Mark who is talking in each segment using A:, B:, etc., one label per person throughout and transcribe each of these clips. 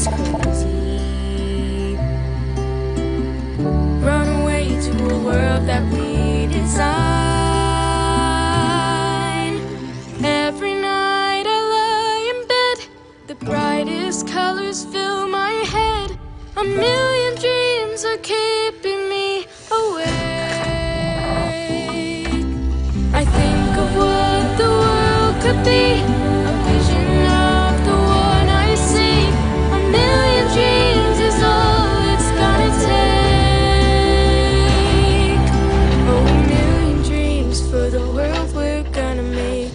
A: is crazy. Run away to a world that we design. Every night I lie in bed, the brightest colors fill my head. A million dreams are keeping me awake. I think of what the world could be, a vision of the one I see. A million dreams is all it's gonna take. Oh, a million dreams for the world we're gonna make.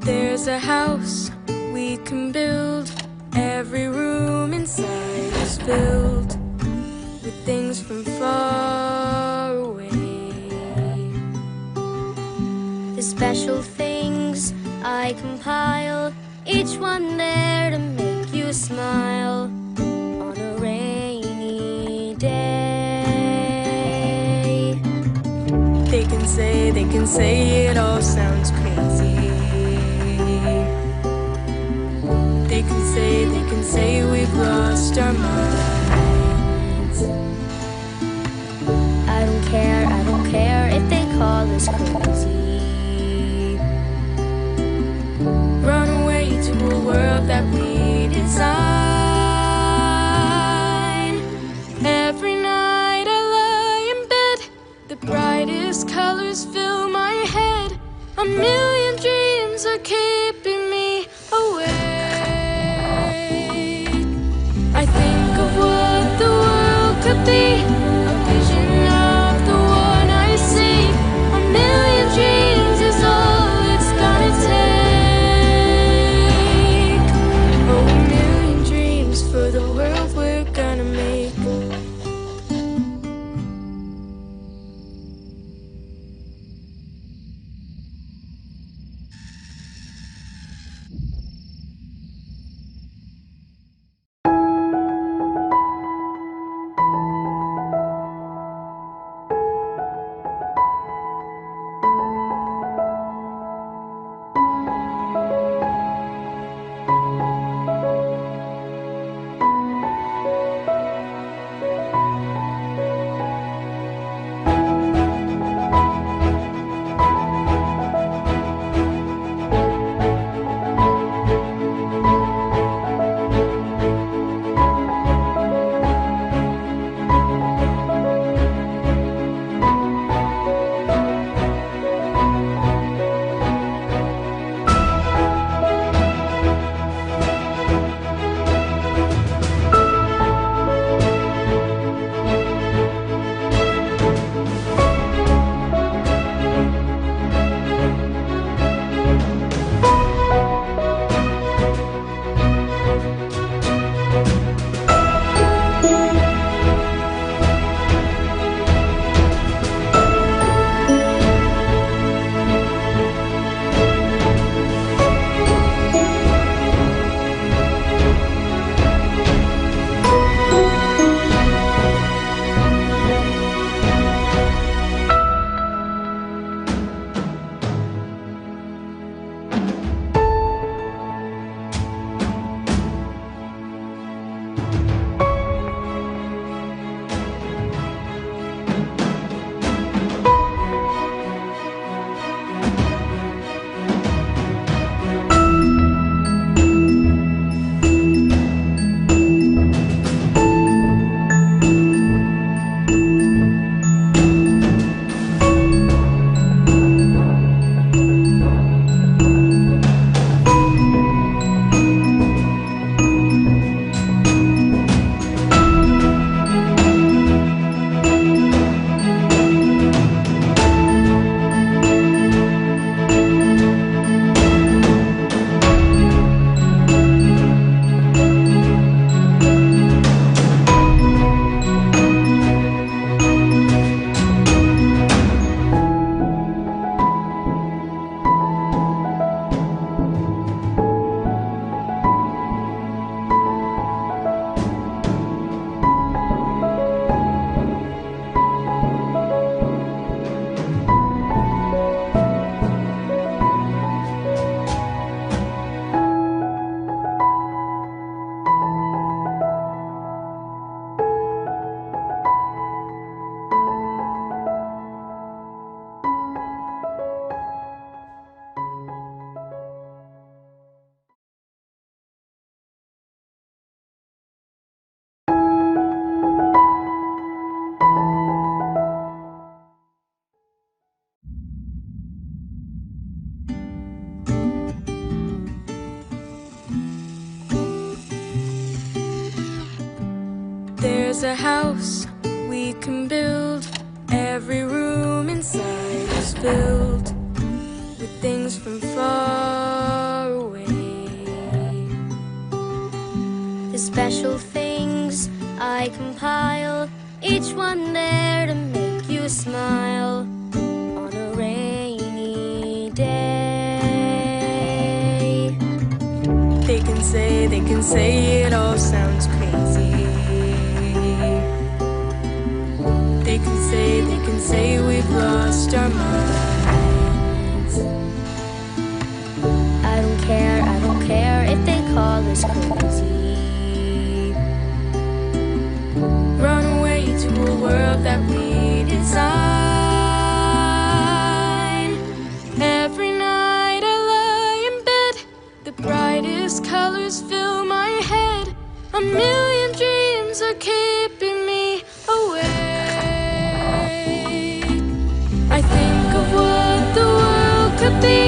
A: There's a house we can build. Every room inside is filled with things from far away. The special things I compile, each one there to make you smile on a rainy day. They can say it all sounds crazy. They can say we've lost our minds. I don't care if they call us crazy. Run away to a world that we design. A million dreams are keeping me awake. I think of what the world could be, a vision of the one I see. A million dreams is all it's gonna take. Oh, a million dreams for the world we're gonna make. There's a house we can build. Every room inside is filled with things from far away. The special things I compile, each one there to make you smile on a rainy day. They can say it all sounds crazy. They can say we've lost our minds. I don't care if they call us crazy. Run away to a world that we design. Every night I lie in bed, the brightest colors fill my head. A million dreams are keeping me awake. I think of what the world could be.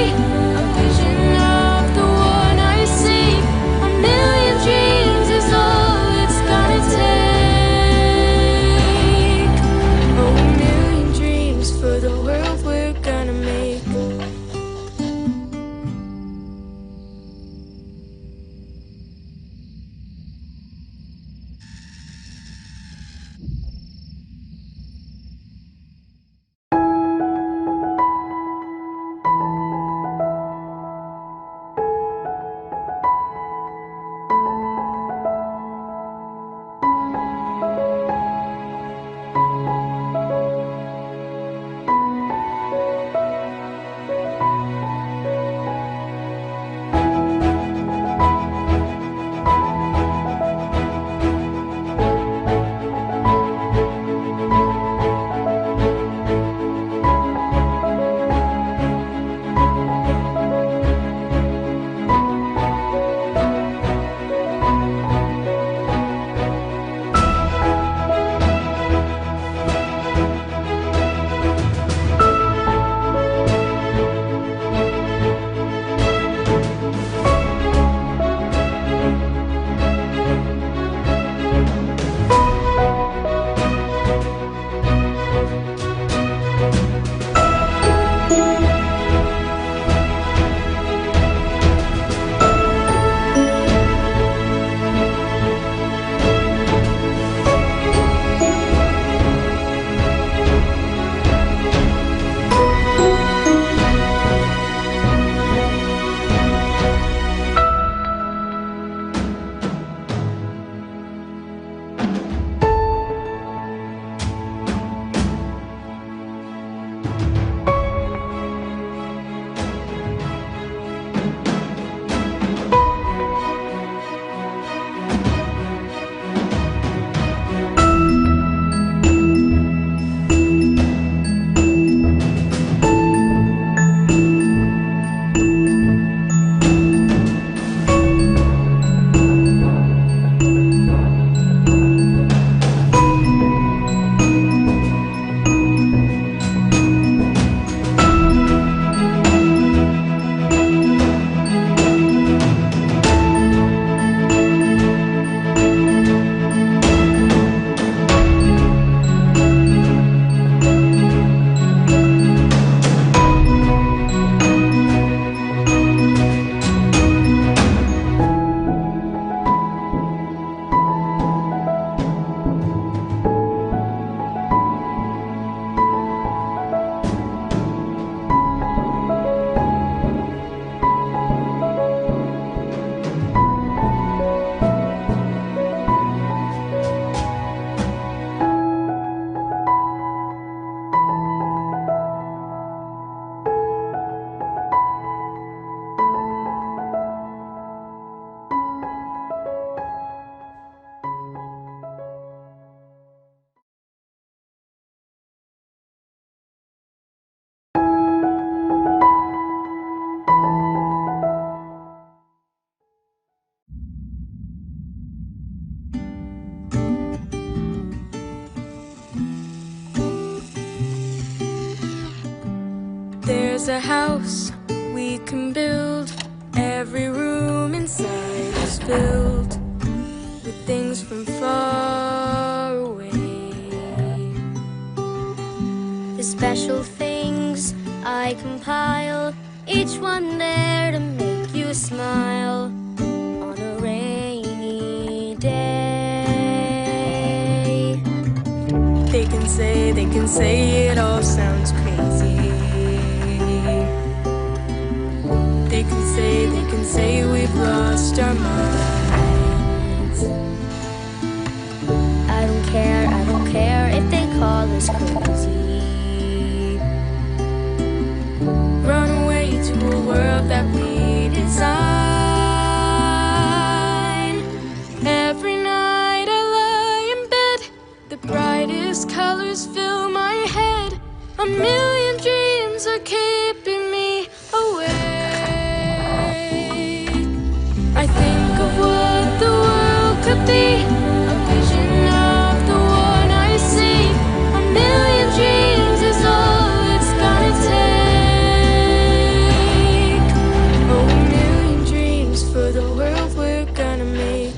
A: There's a house we can build. Every room inside is filled with things from far away. The special things I compile, each one there to make you smile on a rainy day. They can say it all sounds crazy. They can say we've lost our minds. I don't care if they call us crazy. Run away to a world that we design. Every night I lie in bed, the brightest colors fill my head. A million dreams are keeping me awake. I think of what the world could be, a vision of the one I see. A million dreams is all it's gonna take. Oh, a million dreams for the world we're gonna make.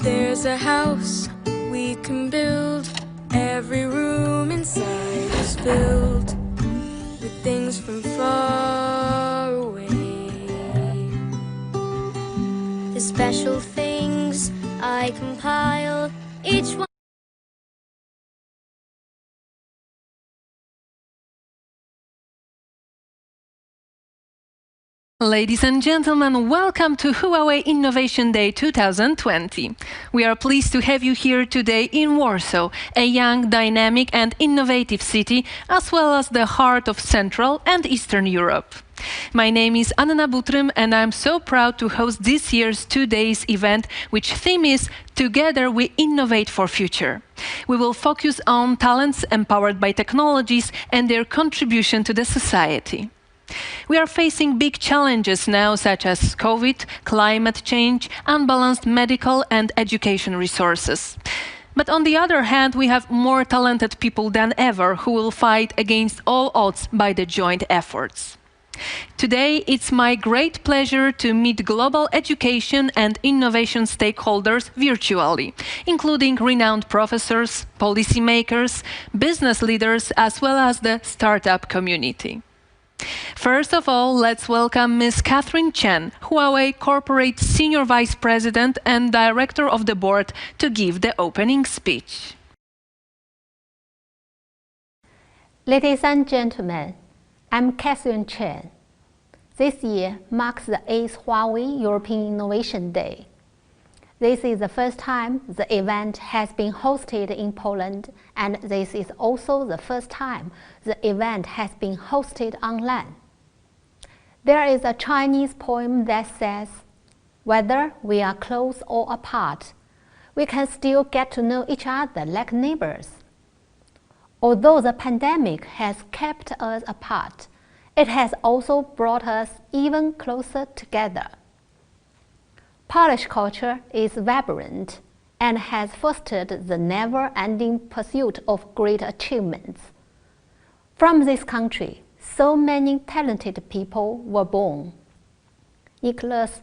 A: There's a house we can build. Every room inside is filled with things from far away. The special things I compile, each one.
B: Ladies and gentlemen, welcome to Huawei Innovation Day 2020. We are pleased to have you here today in Warsaw, a young, dynamic and innovative city, as well as the heart of Central and Eastern Europe. My name is Anna Butrym and I'm so proud to host this year's 2 days event, which theme is Together We Innovate for Future. We will focus on talents empowered by technologies and their contribution to the society. We are facing big challenges now, such as COVID, climate change, unbalanced medical and education resources. But on the other hand, we have more talented people than ever who will fight against all odds by the joint efforts. Today, it's my great pleasure to meet global education and innovation stakeholders virtually, including renowned professors, policymakers, business leaders, as well as the startup community. First of all, let's welcome Ms. Catherine Chen, Huawei Corporate Senior Vice President and Director of the Board, to give the opening speech.
C: Ladies and gentlemen, I'm Catherine Chen. This year marks the 8th Huawei European Innovation Day. This is the first time the event has been hosted in Poland, and this is also the first time the event has been hosted online. There is a Chinese poem that says, "Whether we are close or apart, we can still get to know each other like neighbors." Although the pandemic has kept us apart, it has also brought us even closer together. Polish culture is vibrant and has fostered the never-ending pursuit of great achievements. From this country, so many talented people were born. Nicholas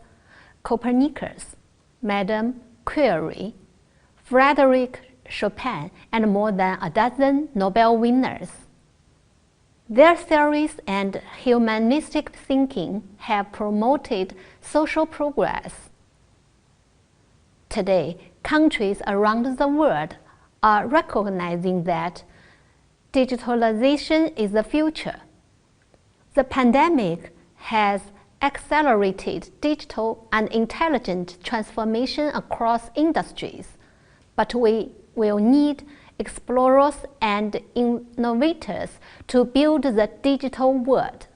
C: Copernicus, Madame Curie, Frederick Chopin, and more than a dozen Nobel winners. Their theories and humanistic thinking have promoted social progress. Today, countries around the world are recognizing that digitalization is the future. The pandemic has accelerated digital and intelligent transformation across industries, but we will need explorers and innovators to build the digital world.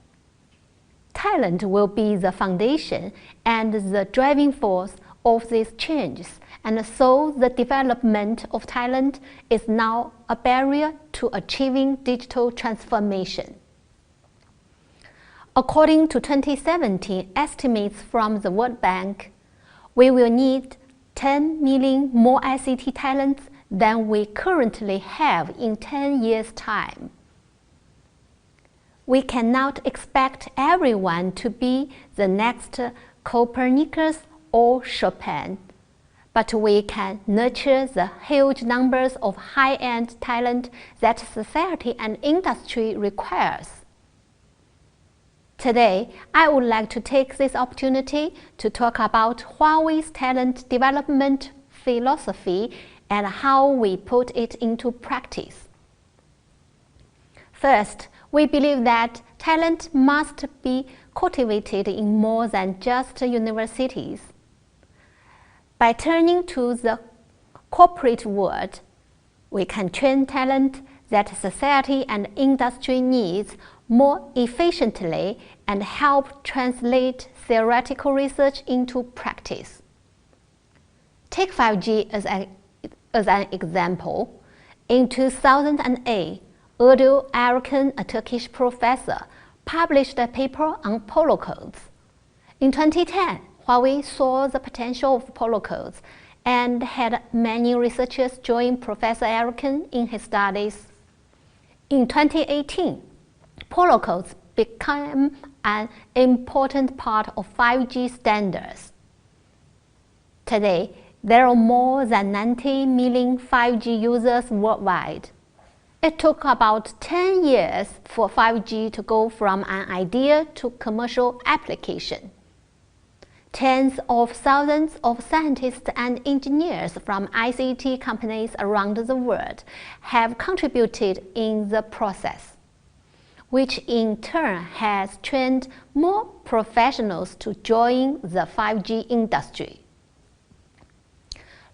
C: Talent will be the foundation and the driving force of these changes, and so the development of talent is now a barrier to achieving digital transformation. According to 2017 estimates from the World Bank, we will need 10 million more ICT talents than we currently have in 10 years' time. We cannot expect everyone to be the next Copernicus or Chopin, but we can nurture the huge numbers of high-end talent that society and industry requires. Today, I would like to take this opportunity to talk about Huawei's talent development philosophy and how we put it into practice. First, we believe that talent must be cultivated in more than just universities. By turning to the corporate world, we can train talent that society and industry needs more efficiently and help translate theoretical research into practice. Take 5G as an example. In 2008, Erdo Erkan, a Turkish professor, published a paper on polo codes. In 2010, Huawei saw the potential of polo codes and had many researchers join Professor Erkan in his studies. In 2018, polo codes became an important part of 5G standards. Today, there are more than 90 million 5G users worldwide. It took about 10 years for 5G to go from an idea to commercial application. Tens of thousands of scientists and engineers from ICT companies around the world have contributed in the process, which in turn has trained more professionals to join the 5G industry.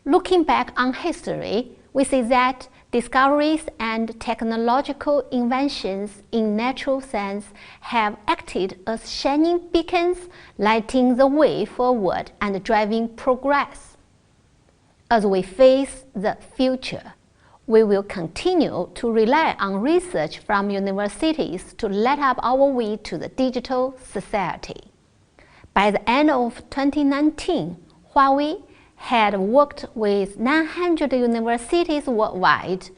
C: Looking back on history, we see that discoveries and technological inventions in natural science have acted as shining beacons, lighting the way forward and driving progress. As we face the future, we will continue to rely on research from universities to light up our way to the digital society. By the end of 2019, Huawei had worked with 900 universities worldwide.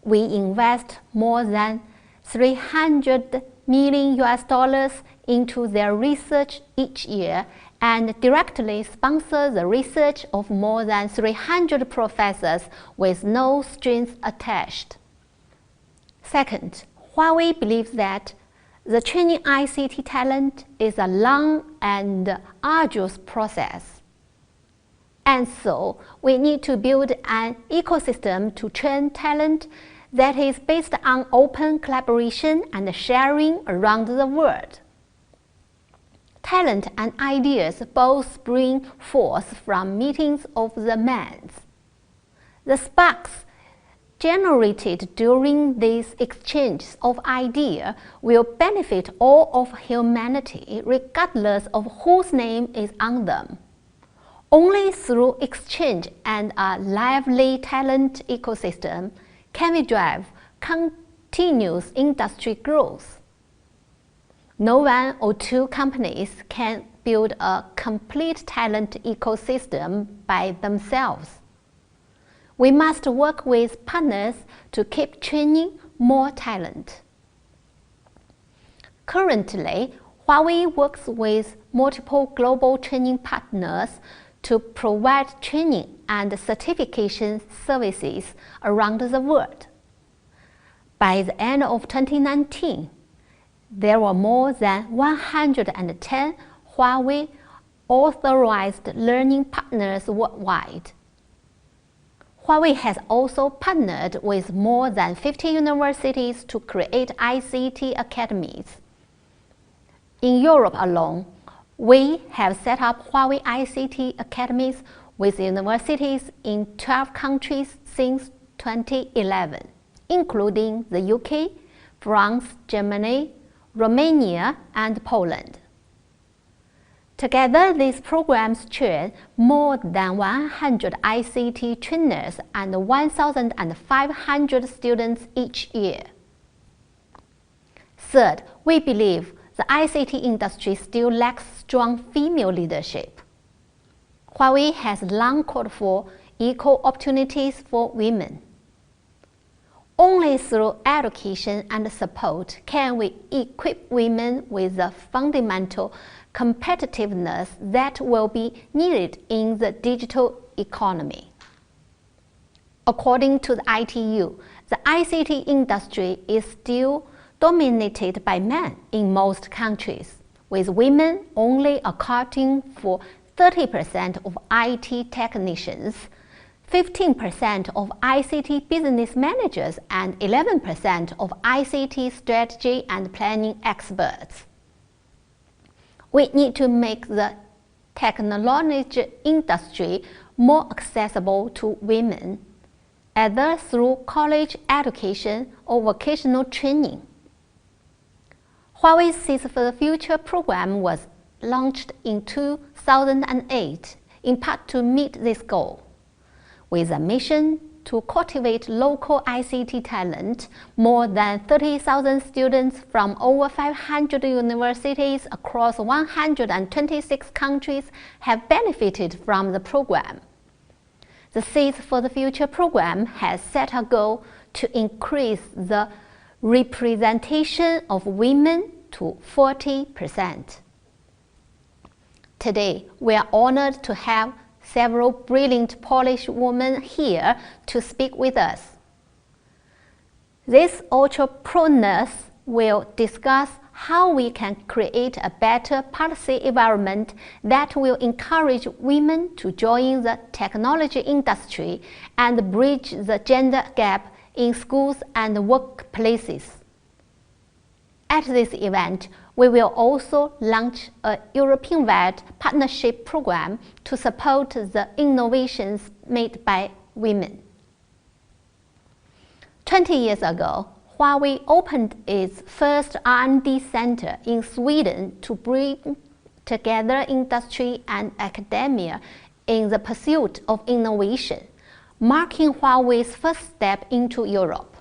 C: We invest more than $300 million into their research each year and directly sponsor the research of more than 300 professors with no strings attached. Second, Huawei believes that the training ICT talent is a long and arduous process. And so, we need to build an ecosystem to train talent that is based on open collaboration and sharing around the world. Talent and ideas both spring forth from meetings of the minds. The sparks generated during these exchanges of ideas will benefit all of humanity, regardless of whose name is on them. Only through exchange and a lively talent ecosystem can we drive continuous industry growth. No one or two companies can build a complete talent ecosystem by themselves. We must work with partners to keep training more talent. Currently, Huawei works with multiple global training partners to provide training and certification services around the world. By the end of 2019, there were more than 110 Huawei authorized learning partners worldwide. Huawei has also partnered with more than 50 universities to create ICT academies. In Europe alone, we have set up Huawei ICT academies with universities in 12 countries since 2011, including the UK, France, Germany, Romania, and Poland. Together, these programs train more than 100 ICT trainers and 1,500 students each year. Third, we believe the ICT industry still lacks strong female leadership. Huawei has long called for equal opportunities for women. Only through education and support can we equip women with the fundamental competitiveness that will be needed in the digital economy. According to the ITU, the ICT industry is still dominated by men in most countries, with women only accounting for 30% of IT technicians, 15% of ICT business managers, and 11% of ICT strategy and planning experts. We need to make the technology industry more accessible to women, either through college education or vocational training. Huawei's Seeds for the Future program was launched in 2008, in part to meet this goal. With a mission to cultivate local ICT talent, more than 30,000 students from over 500 universities across 126 countries have benefited from the program. The Seeds for the Future program has set a goal to increase the representation of women to 40%. Today, we are honored to have several brilliant Polish women here to speak with us. These entrepreneurs will discuss how we can create a better policy environment that will encourage women to join the technology industry and bridge the gender gap in schools and workplaces. At this event, we will also launch a European-wide partnership program to support the innovations made by women. 20 years ago, Huawei opened its first R&D center in Sweden to bring together industry and academia in the pursuit of innovation, marking Huawei's first step into Europe.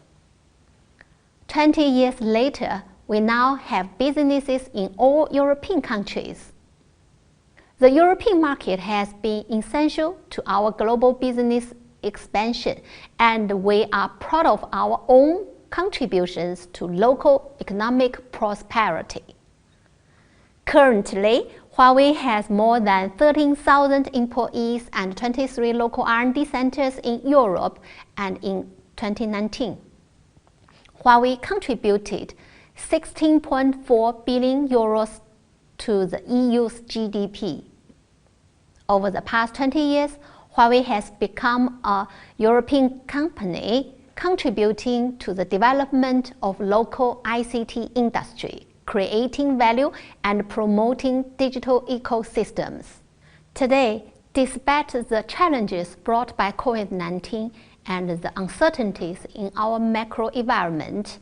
C: 20 years later, we now have businesses in all European countries. The European market has been essential to our global business expansion, and we are proud of our own contributions to local economic prosperity. Currently, Huawei has more than 13,000 employees and 23 local R&D centers in Europe, and in 2019, Huawei contributed 16.4 billion euros to the EU's GDP. Over the past 20 years, Huawei has become a European company contributing to the development of local ICT industry, creating value and promoting digital ecosystems. Today, despite the challenges brought by COVID-19 and the uncertainties in our macro environment,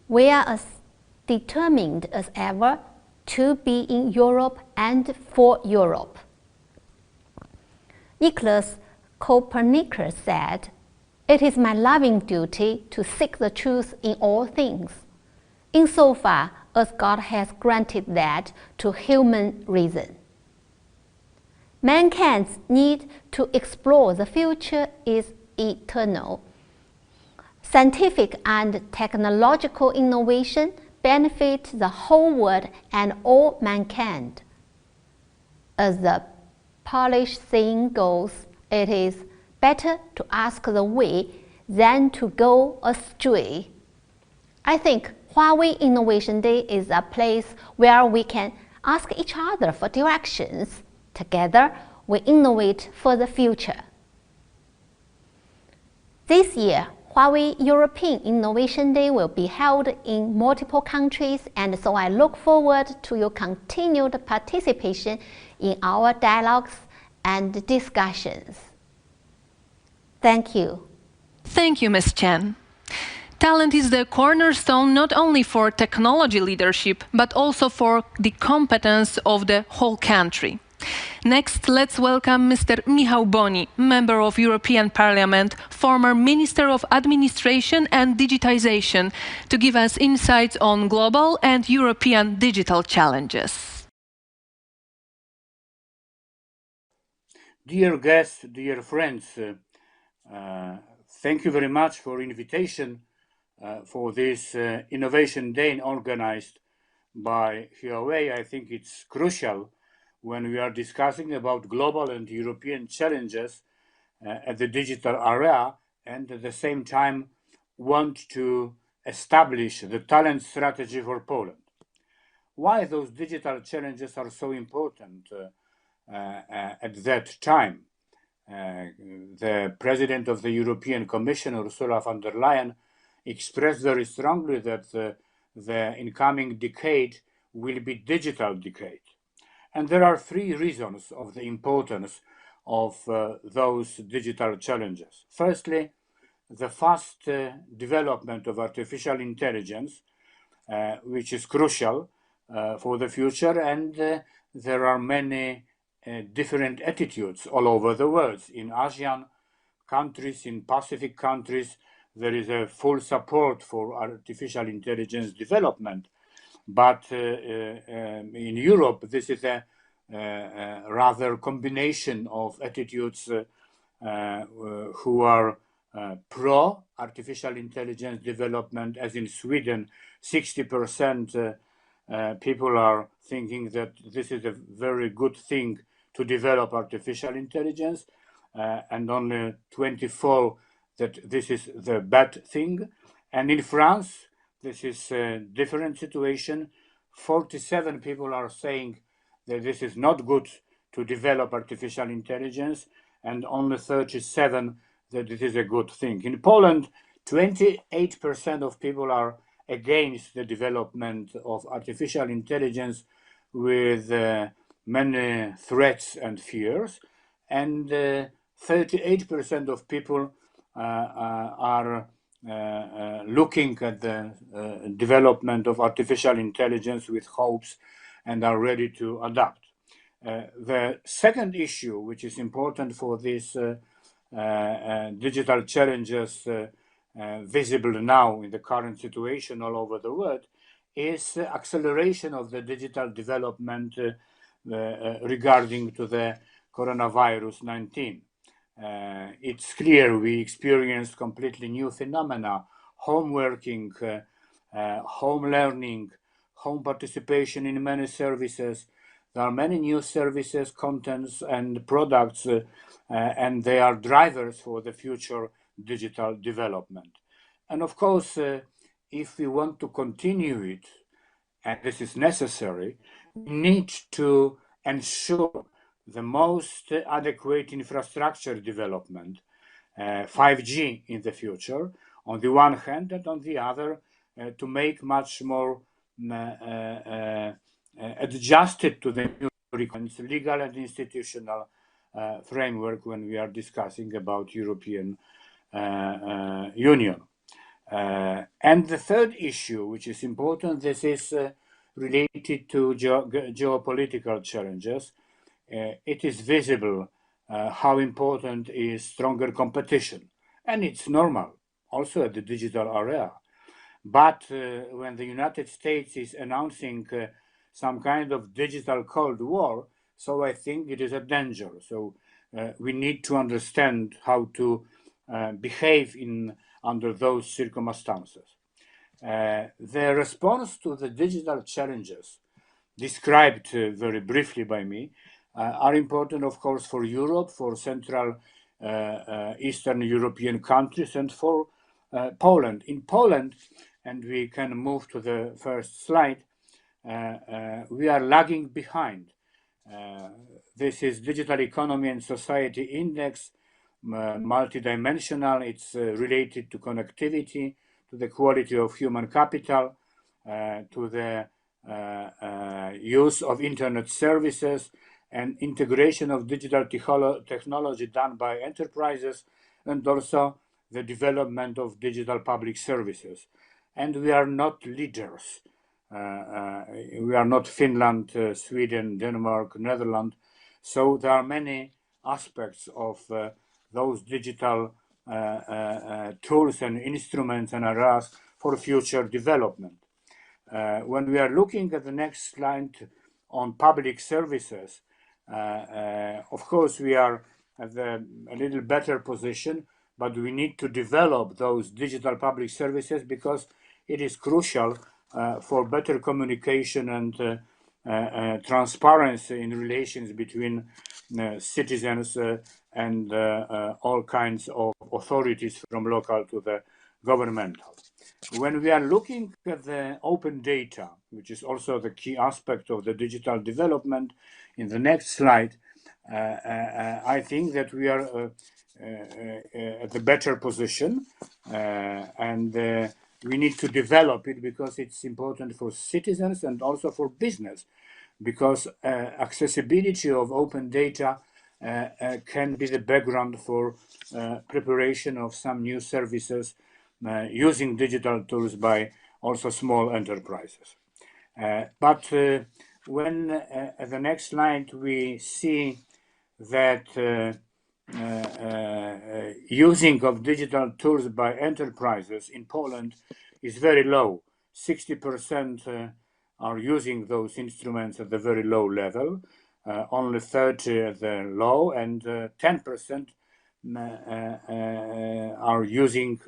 C: we are as determined as ever to be in Europe and for Europe. Nicholas Copernicus said, "It is my loving duty to seek the truth in all things, insofar as God has granted that to human reason." Mankind's need to explore the future is eternal. Scientific and technological innovation benefit the whole world and all mankind. As the Polish saying goes, it is better to ask the way than to go astray. I think Huawei Innovation Day is a place where we can ask each other for directions. Together, we innovate for the future. This year, Huawei European Innovation Day will be held in multiple countries, and so I look forward to your continued participation in our dialogues and discussions. Thank you.
B: Thank you, Ms. Chen. Talent is the cornerstone not only for technology leadership, but also for the competence of the whole country. Next, let's welcome Mr. Michał Boni, Member of European Parliament, former Minister of Administration and Digitization, to give us insights on global and European digital challenges.
D: Dear guests, dear friends, thank you very much for invitation for this Innovation Day organized by Huawei. I think it's crucial when we are discussing about global and European challenges at the digital area, and at the same time want to establish the talent strategy for Poland. Why those digital challenges are so important at that time? The President of the European Commission, Ursula von der Leyen, expressed very strongly that the incoming decade will be digital decade. And there are three reasons of the importance of those digital challenges. Firstly, the fast development of artificial intelligence, which is crucial for the future, and there are many different attitudes all over the world. In ASEAN countries, in Pacific countries, there is a full support for artificial intelligence development. But in Europe, this is a rather combination of attitudes who are pro artificial intelligence development, as in Sweden, 60% people are thinking that this is a very good thing to develop artificial intelligence, and only 24% that this is the bad thing. And in France, this is a different situation. 47 people are saying that this is not good to develop artificial intelligence, and only 37 that it is a good thing. In Poland, 28% of people are against the development of artificial intelligence with many threats and fears, and 38% of people are looking at the development of artificial intelligence with hopes and are ready to adapt. The second issue, which is important for these digital challenges visible now in the current situation all over the world, is acceleration of the digital development regarding to the coronavirus 19. It's clear we experienced completely new phenomena: home working, home learning, home participation in many services. There are many new services, contents, and products, and they are drivers for the future digital development. And of course, if we want to continue it, and this is necessary, we need to ensure the most adequate infrastructure development, 5G in the future, on the one hand, and on the other, to make much more adjusted to the new requirements, legal and institutional framework when we are discussing about European Union. And the third issue, which is important, this is related to geopolitical challenges. It is visible how important is stronger competition, and it's normal also at the digital area. But when the United States is announcing some kind of digital Cold War, so I think it is a danger. So we need to understand how to behave under those circumstances. The response to the digital challenges described very briefly by me are important, of course, for Europe, for Central Eastern European countries, and for Poland. In Poland, and we can move to the first slide, we are lagging behind. This is Digital Economy and Society Index, multidimensional. It's related to connectivity, to the quality of human capital, to the use of internet services, and integration of digital technology done by enterprises, and also the development of digital public services. And we are not leaders. We are not Finland, Sweden, Denmark, Netherlands. So there are many aspects of those digital tools and instruments and areas for future development. When we are looking at the next slide on public services, of course we are at a little better position, but we need to develop those digital public services because it is crucial for better communication and transparency in relations between citizens and all kinds of authorities from local to the governmental. When we are looking at the open data, which is also the key aspect of the digital development, in the next slide, I think that we are at the better position, and we need to develop it because it's important for citizens and also for business, because accessibility of open data can be the background for preparation of some new services using digital tools by also small enterprises. But when at the next slide we see that using of digital tools by enterprises in Poland is very low. 60% are using those instruments at the very low level, only 30% at the low, and 10% are using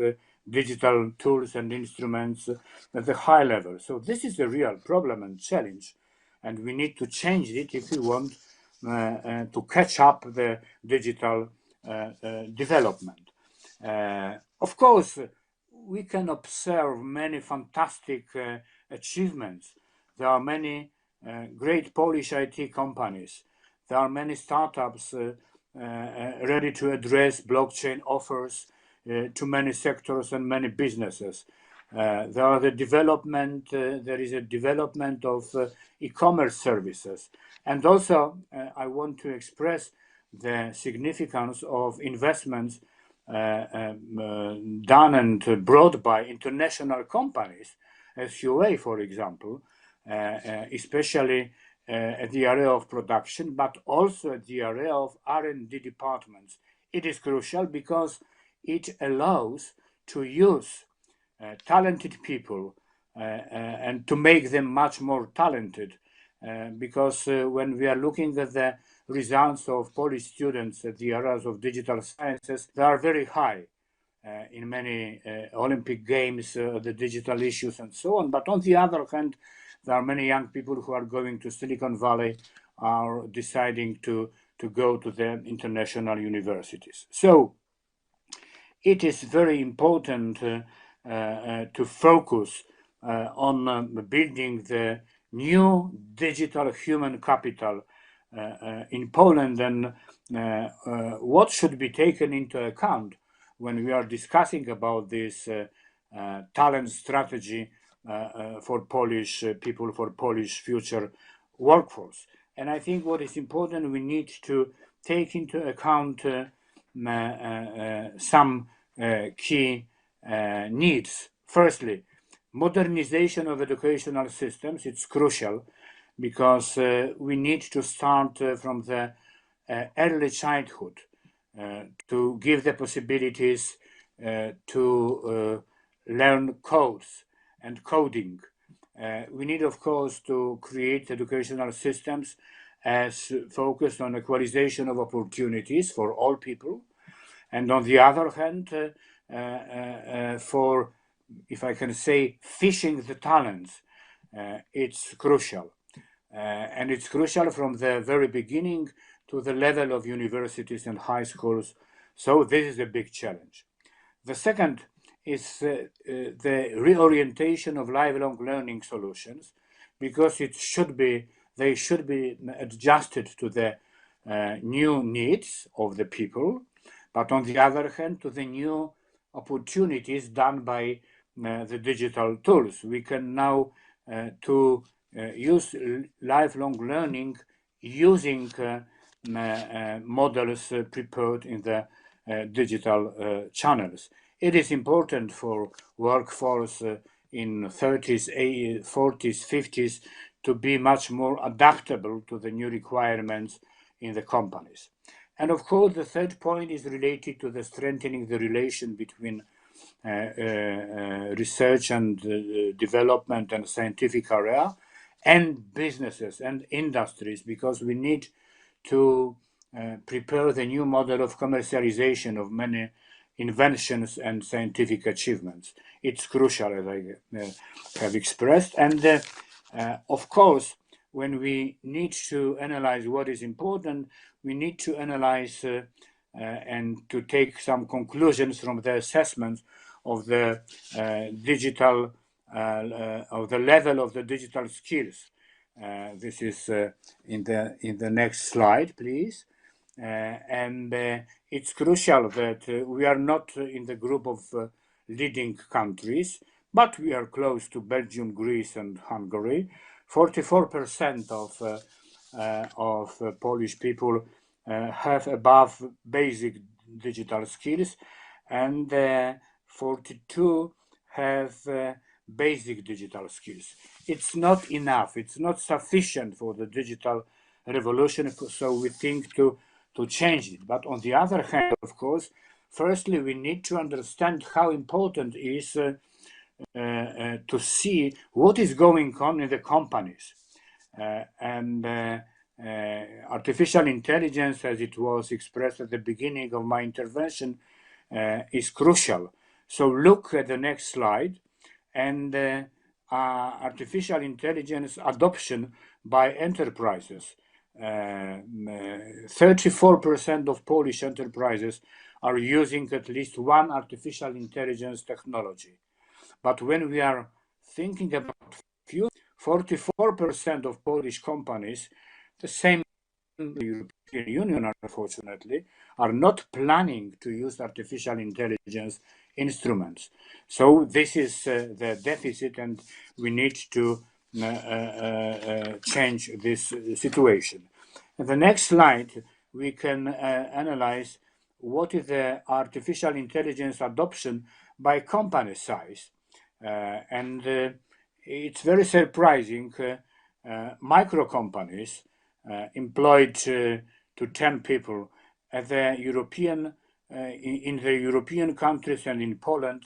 D: digital tools and instruments at the high level. So this is a real problem and challenge, and we need to change it if we want to catch up the digital development. Of course, we can observe many fantastic achievements there are many great Polish IT companies. There are many startups ready to address blockchain offers to many sectors and many businesses. There is a development of e-commerce services. And also, I want to express the significance of investments done and brought by international companies, as Huawei, for example, especially at the area of production, but also at the area of R&D departments. It is crucial because it allows to use talented people and to make them much more talented. Because when we are looking at the results of Polish students at the areas of digital sciences, they are very high in many Olympic Games, the digital issues and so on. But on the other hand, there are many young people who are going to Silicon Valley, are deciding to go to the international universities. So it is very important to focus on building the new digital human capital in Poland, and what should be taken into account when we are discussing about this talent strategy for Polish people, for Polish future workforce. And I think what is important, we need to take into account some key needs. Firstly, modernization of educational systems. It's crucial because we need to start from the early childhood to give the possibilities to learn codes and coding. We need, of course, to create educational systems as focused on equalization of opportunities for all people. And on the other hand, for, if I can say, fishing the talents, it's crucial. And it's crucial from the very beginning to the level of universities and high schools. So this is a big challenge. The second is the reorientation of lifelong learning solutions, because they should be adjusted to the new needs of the people, but on the other hand, to the new opportunities done by the digital tools. We can now use lifelong learning using models prepared in the digital channels. It is important for workforce in 30s, 40s, 50s to be much more adaptable to the new requirements in the companies. And of course, the third point is related to the strengthening the relation between research and development and scientific area and businesses and industries, because we need to prepare the new model of commercialization of many inventions and scientific achievements. It's crucial, as I have expressed. And of course, when we need to analyze what is important, we need to analyze and to take some conclusions from the assessment of the digital, of the level of the digital skills. This is in the next slide, please. And it's crucial that we are not in the group of leading countries, but we are close to Belgium, Greece, and Hungary. 44% of Polish people have above basic digital skills, and 42 have basic digital skills. It's not enough. It's not sufficient for the digital revolution. So we think to change it. But on the other hand, of course, firstly, we need to understand how important it is to see what is going on in the companies. And artificial intelligence, as it was expressed at the beginning of my intervention, is crucial. So look at the next slide, and artificial intelligence adoption by enterprises. 34% of Polish enterprises are using at least one artificial intelligence technology. But when we are thinking about future, 44% of Polish companies, the same in the European Union, unfortunately, are not planning to use artificial intelligence instruments. So this is the deficit, and we need to change this situation. In the next slide, we can analyze what is the artificial intelligence adoption by company size. And it's very surprising. Micro companies employed to 10 people at the European, in the European countries and in Poland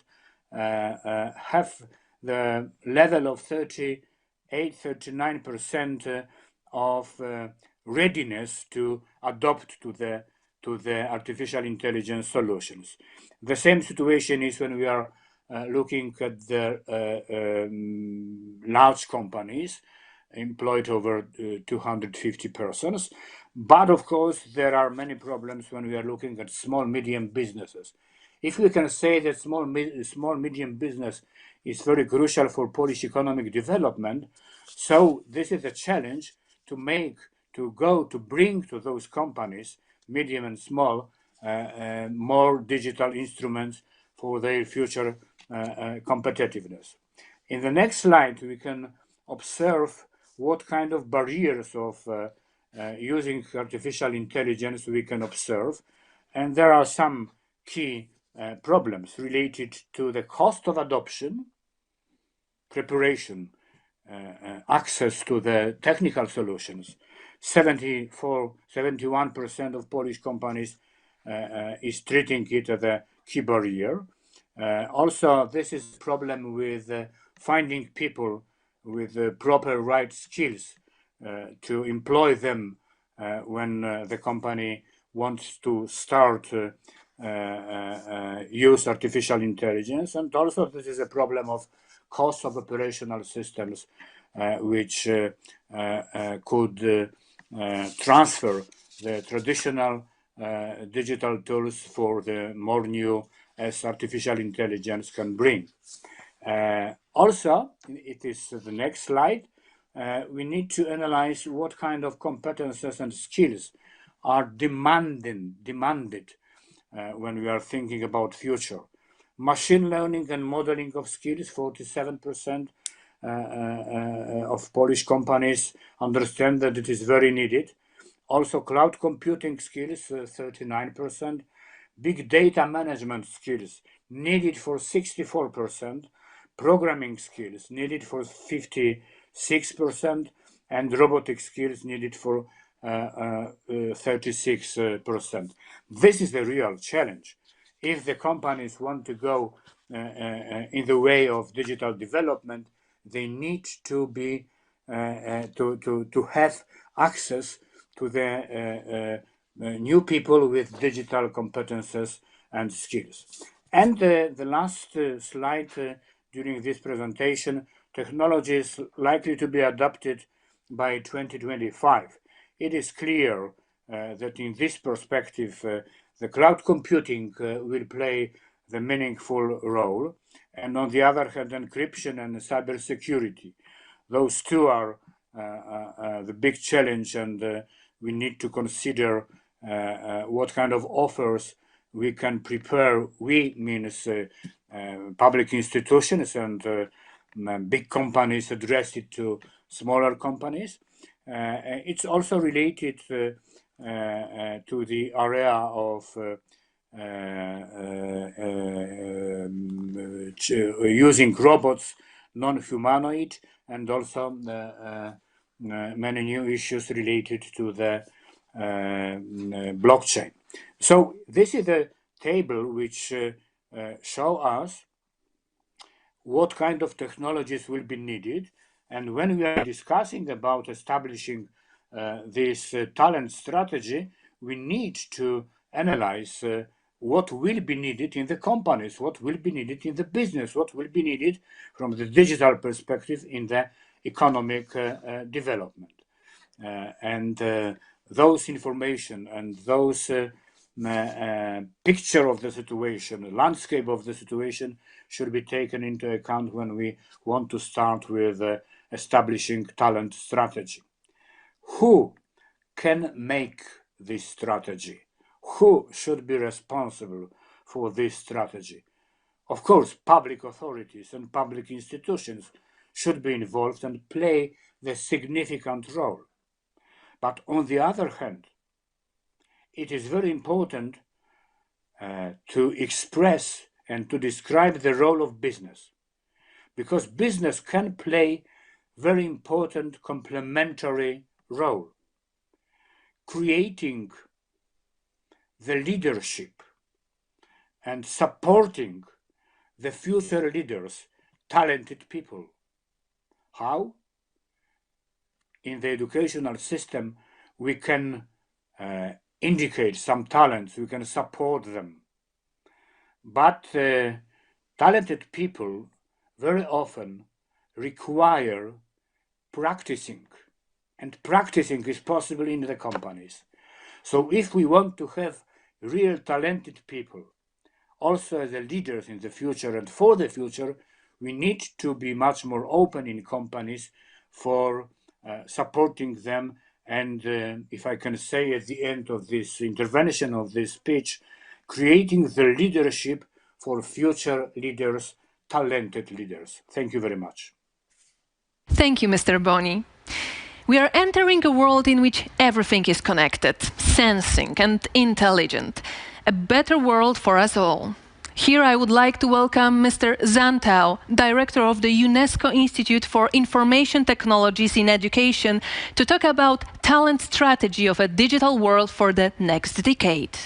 D: have the level of 38-39% of readiness to adopt to the artificial intelligence solutions. The same situation is when we are looking at the large companies employed over 250 persons. But of course, there are many problems when we are looking at small, medium businesses. If we can say that small, medium business is very crucial for Polish economic development, so this is a challenge to bring to those companies, medium and small, more digital instruments for their future competitiveness. In the next slide, we can observe what kind of barriers of using artificial intelligence we can observe. And there are some key problems related to the cost of adoption, preparation, access to the technical solutions. 71% of Polish companies is treating it as a key barrier. Also, this is a problem with finding people with the proper right skills to employ them when the company wants to start use artificial intelligence. And also this is a problem of cost of operational systems, which could transfer the traditional digital tools for the more new as artificial intelligence can bring. Also, it is the next slide, we need to analyze what kind of competences and skills are demanded when we are thinking about future. Machine learning and modeling of skills, 47% of Polish companies understand that it is very needed. Also, cloud computing skills, 39%. Big data management skills needed for 64%. Programming skills needed for 56%. And robotic skills needed for 36%. This is the real challenge. If the companies want to go in the way of digital development, they need to be to have access to the new people with digital competences and skills. And the last slide during this presentation, technology is likely to be adopted by 2025. It is clear that in this perspective, the cloud computing will play the meaningful role. And on the other hand, encryption and cybersecurity. Those two are the big challenge, and we need to consider what kind of offers we can prepare. We means public institutions and big companies address it to smaller companies. It's also related to the area of using robots, non-humanoid, and also many new issues related to the blockchain. So this is a table which show us what kind of technologies will be needed. And when we are discussing about establishing this talent strategy, we need to analyze what will be needed in the companies, what will be needed in the business, what will be needed from the digital perspective in the economic development. And those information and those picture of the situation, landscape of the situation should be taken into account when we want to start with establishing talent strategy. Who can make this strategy? Who should be responsible for this strategy? Of course, public authorities and public institutions should be involved and play the significant role. But on the other hand, it is very important to express and to describe the role of business, because business can play very important complementary role, creating the leadership and supporting the future leaders, talented people. How? In the educational system, we can indicate some talents, we can support them. But talented people very often require practicing, and practicing is possible in the companies. So if we want to have real talented people, also as the leaders in the future and for the future, we need to be much more open in companies for supporting them. And if I can say at the end of this intervention of this speech, creating the leadership for future leaders, talented leaders. Thank you very much.
B: Thank you, Mr. Boni. We are entering a world in which everything is connected, sensing and intelligent. A better world for us all. Here I would like to welcome Mr. Zhang Tao, Director of the UNESCO Institute for Information Technologies in Education, to talk about talent strategy of a digital world for the next decade.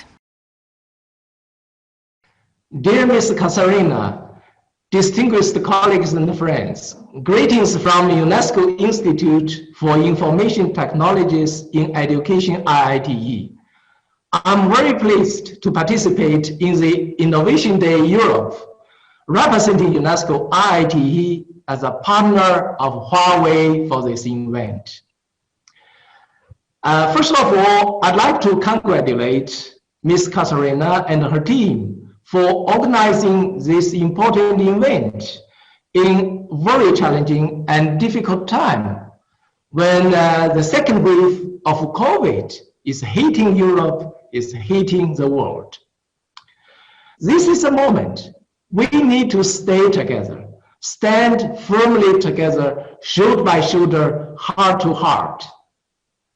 E: Dear Ms. Kasarina, distinguished colleagues and friends, greetings from UNESCO Institute for Information Technologies in Education, IITE. I'm very pleased to participate in the Innovation Day Europe, representing UNESCO IITE as a partner of Huawei for this event. First of all, I'd like to congratulate Ms. Kasarina and her team for organizing this important event in very challenging and difficult time when the second wave of COVID is hitting Europe, is hitting the world. This is a moment we need to stay together, stand firmly together, shoulder by shoulder, heart to heart.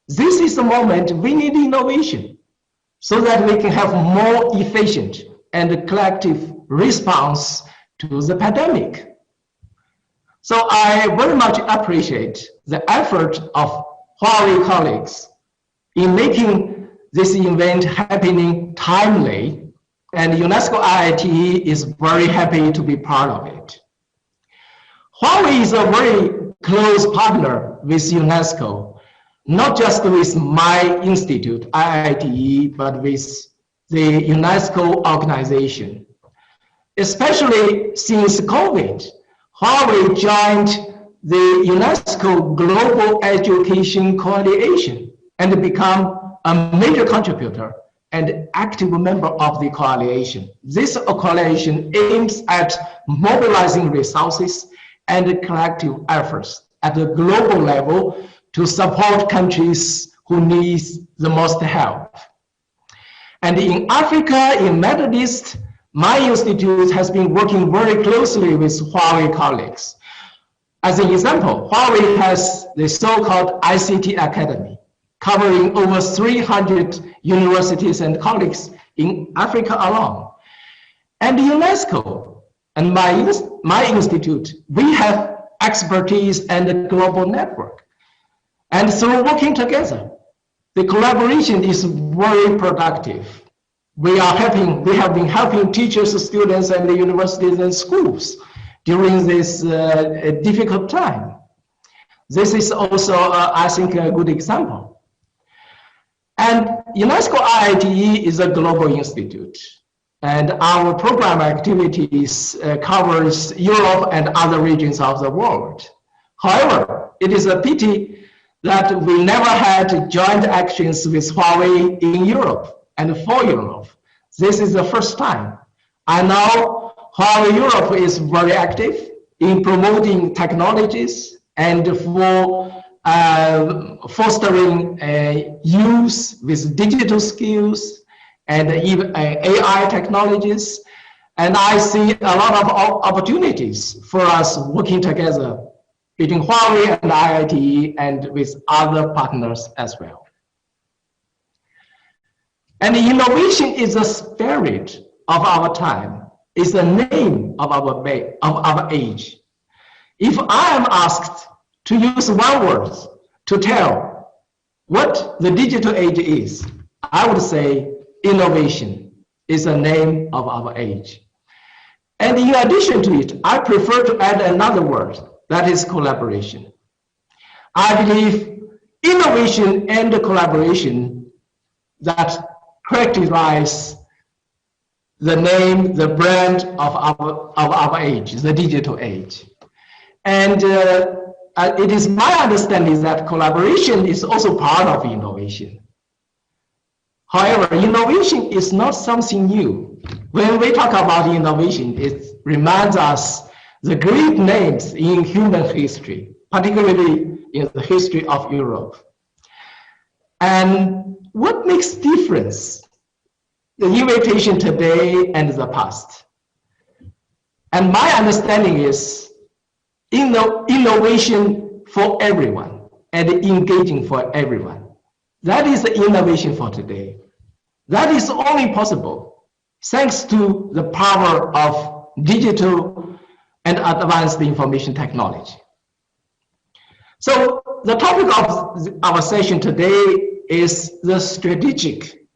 E: This is the moment we need innovation so that we can have more efficient and collective response to the pandemic. So I very much appreciate the effort of Huawei colleagues in making this event happening timely, and UNESCO IITE is very happy to be part of it. Huawei is a very close partner with UNESCO, not just with my institute, IITE, but with the UNESCO organization. Especially since COVID, Huawei joined the UNESCO Global Education Coalition and become a major contributor and active member of the coalition. This coalition aims at mobilizing resources and collective efforts at the global level to support countries who need the most help. And in Africa, in Middle East, my institute has been working very closely with Huawei colleagues. As an example, Huawei has the so-called ICT Academy, covering over 300 universities and colleagues in Africa alone. And UNESCO and my institute, we have expertise and a global network. And through working together, the collaboration is very productive. We have been helping teachers, students, and the universities and schools during this difficult time. This is also, I think, a good example. And UNESCO IITE is a global institute, and our program activities covers Europe and other regions of the world. However, it is a pity that we never had joint actions with Huawei in Europe and for Europe. This is the first time. I know Huawei Europe is very active in promoting technologies and for fostering youth with digital skills and even AI technologies. And I see a lot of opportunities for us working together between Huawei and IIT and with other partners as well. And innovation is the spirit of our time, is the name of our age. If I am asked to use one word to tell what the digital age is, I would say innovation is the name of our age. And in addition to it, I prefer to add another word, that is collaboration. I believe innovation and collaboration that characterize the name, the brand of our age, the digital age. And it is my understanding that collaboration is also part of innovation. However, innovation is not something new. When we talk about innovation, it reminds us the great names in human history, particularly in the history of Europe. And what makes difference? The invitation today and the past. And my understanding is innovation for everyone and engaging for everyone. That is the innovation for today. That is only possible thanks to the power of digital and advanced information technology. So the topic of our session today is the strategic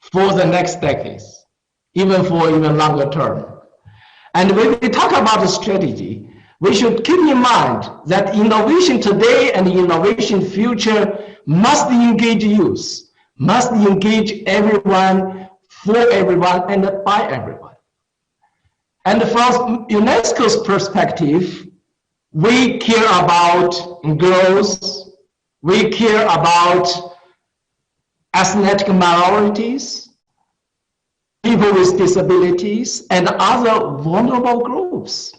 E: for the next decades, even for even longer term. And when we talk about the strategy, we should keep in mind that innovation today and innovation future must engage youth, must engage everyone, for everyone, and by everyone. And from UNESCO's perspective, we care about growth, we care about ethnic minorities, people with disabilities, and other vulnerable groups.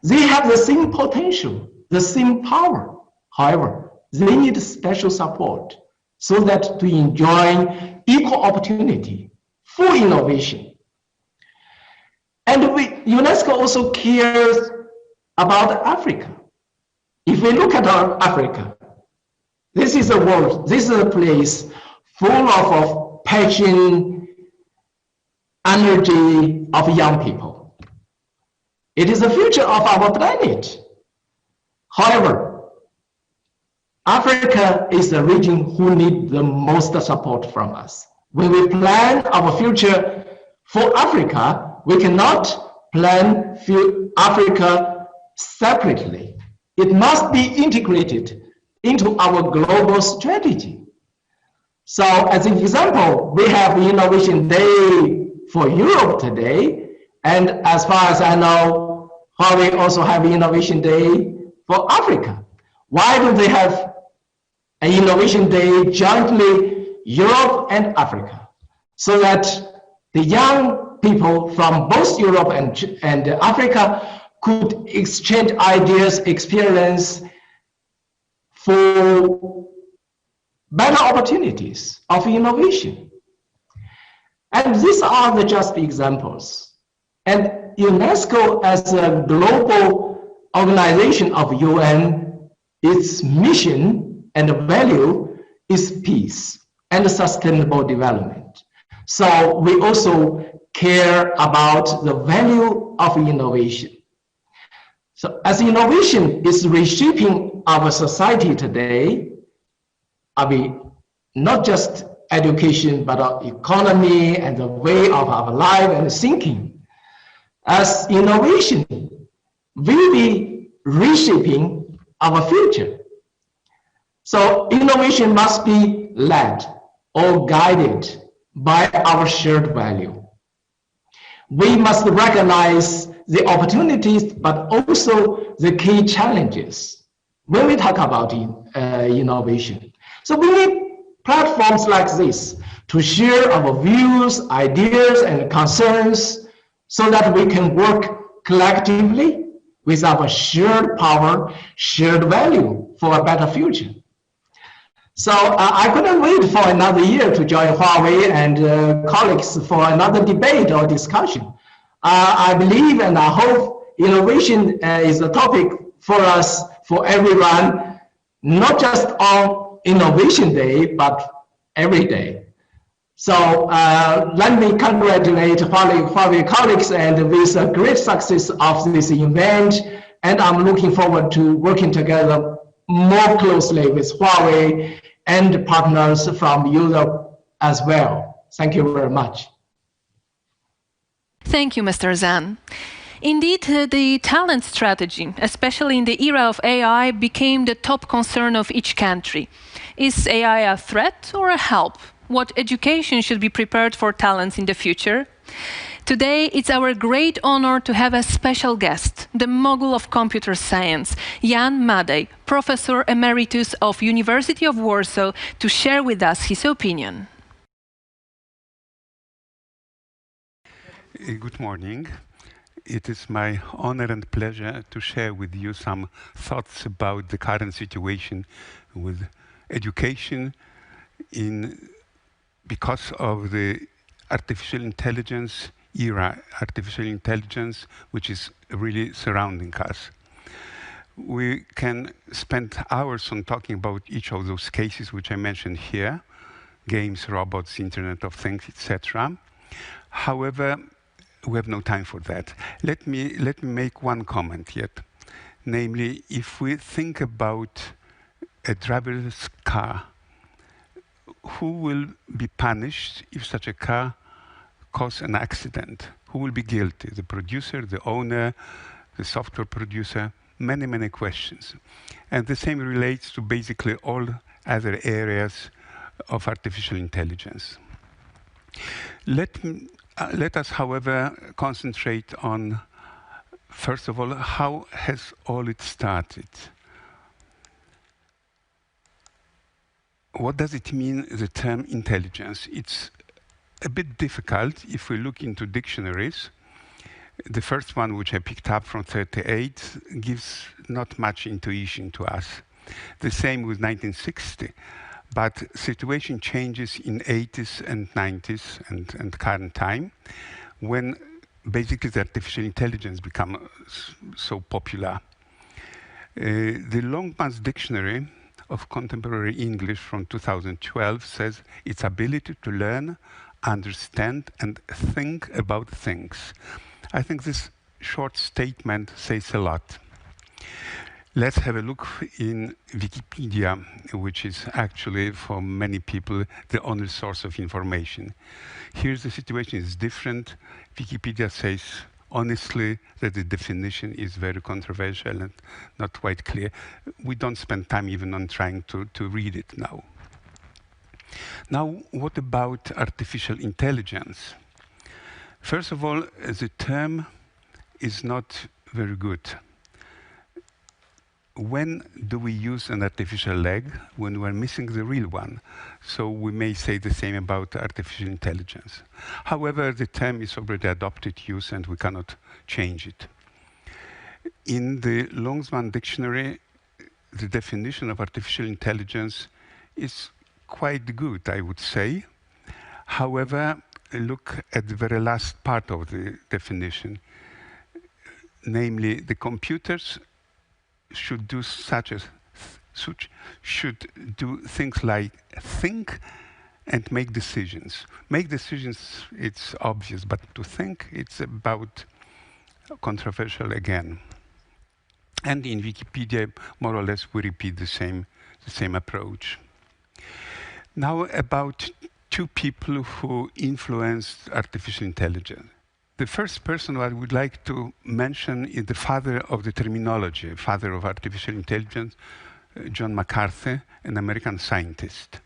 E: They have the same potential, the same power. However, they need special support so that to enjoy equal opportunity for innovation. And UNESCO also cares about Africa. If we look at Africa, this is a world, this is a place full of passion, energy of young people. It is the future of our planet. However, Africa is the region who needs the most support from us. When we plan our future for Africa, we cannot plan Africa separately. It must be integrated into our global strategy. So as an example, we have Innovation Day for Europe today. And as far as I know, Huawei also have Innovation Day for Africa. Why don't they have an Innovation Day jointly, Europe and Africa, so that the young people from both Europe and Africa could exchange ideas, experience for better opportunities of innovation. And these are just examples. And UNESCO, as a global organization of UN, its mission and value is peace and sustainable development. So we also care about the value of innovation. So as innovation is reshaping our society today, I mean, not just education, but our economy and the way of our life and thinking. As innovation will be reshaping our future. So innovation must be led or guided by our shared value. We must recognize the opportunities, but also the key challenges when we talk about innovation. So we need platforms like this to share our views, ideas, and concerns so that we can work collectively with our shared power, shared value for a better future. So I couldn't wait for another year to join Huawei and colleagues for another debate or discussion. I believe and I hope innovation is a topic for us, for everyone, not just on Innovation Day, but every day. So let me congratulate Huawei colleagues and with a great success of this event. And I'm looking forward to working together more closely with Huawei and partners from Europe as well. Thank you very much.
B: Thank you, Mr. Zhang. Indeed, the talent strategy, especially in the era of AI, became the top concern of each country. Is AI a threat or a help? What education should be prepared for talents in the future? Today, it's our great honor to have a special guest, the mogul of computer science, Jan Madej, Professor Emeritus of University of Warsaw, to share with us his opinion.
F: Good morning. It is my honor and pleasure to share with you some thoughts about the current situation with education because of the artificial intelligence era, artificial intelligence which is really surrounding us. We can spend hours on talking about each of those cases which I mentioned here, games, robots, Internet of Things, etc. However, we have no time for that. Let me make one comment yet. Namely, if we think about a driverless car, who will be punished if such a car causes an accident? Who will be guilty? The producer, the owner, the software producer? Many, many questions. And the same relates to basically all other areas of artificial intelligence. Let us, however, concentrate on, first of all, how has all it started? What does it mean, the term intelligence? It's a bit difficult if we look into dictionaries. The first one, which I picked up from 38, gives not much intuition to us. The same with 1960. But situation changes in 80s and 90s and current time, when basically the artificial intelligence become so popular. The Longman's Dictionary of Contemporary English from 2012 says its ability to learn, understand, and think about things. I think this short statement says a lot. Let's have a look in Wikipedia, which is actually, for many people, the only source of information. Here the situation is different. Wikipedia says, honestly, that the definition is very controversial and not quite clear. We don't spend time even on trying to read it now. Now, what about artificial intelligence? First of all, the term is not very good. When do we use an artificial leg? When we're missing the real one. So we may say the same about artificial intelligence. However, the term is already adopted use and we cannot change it. In the Longsman Dictionary, the definition of artificial intelligence is quite good, I would say. However, look at the very last part of the definition. Namely, the computers should do should do things like think and make decisions. Make decisions, it's obvious, but to think, it's about controversial again. And in Wikipedia, more or less, we repeat the same approach. Now about two people who influenced artificial intelligence. The first person I would like to mention is the father of the terminology, father of artificial intelligence, John McCarthy, an American scientist.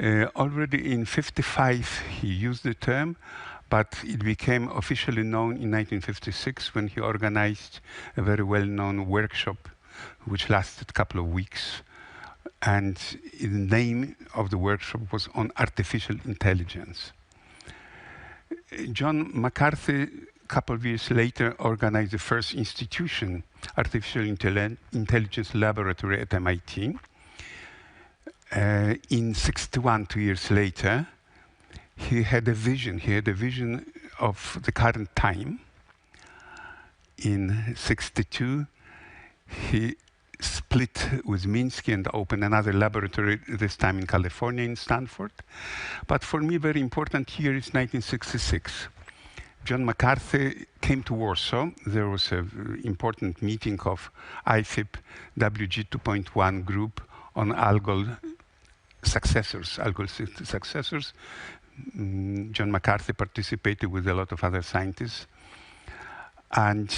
F: Already in 1955, he used the term, but it became officially known in 1956 when he organized a very well-known workshop, which lasted a couple of weeks. And the name of the workshop was on artificial intelligence. John McCarthy couple of years later, organized the first institution, artificial intelligence laboratory at MIT. In 61, 2 years later, he had a vision. He had a vision of the current time. In 62, he split with Minsky and opened another laboratory, this time in California, in Stanford. But for me, very important year is 1966. John McCarthy came to Warsaw. There was an important meeting of IFIP WG 2.1 group on algol successors. John McCarthy participated with a lot of other scientists. And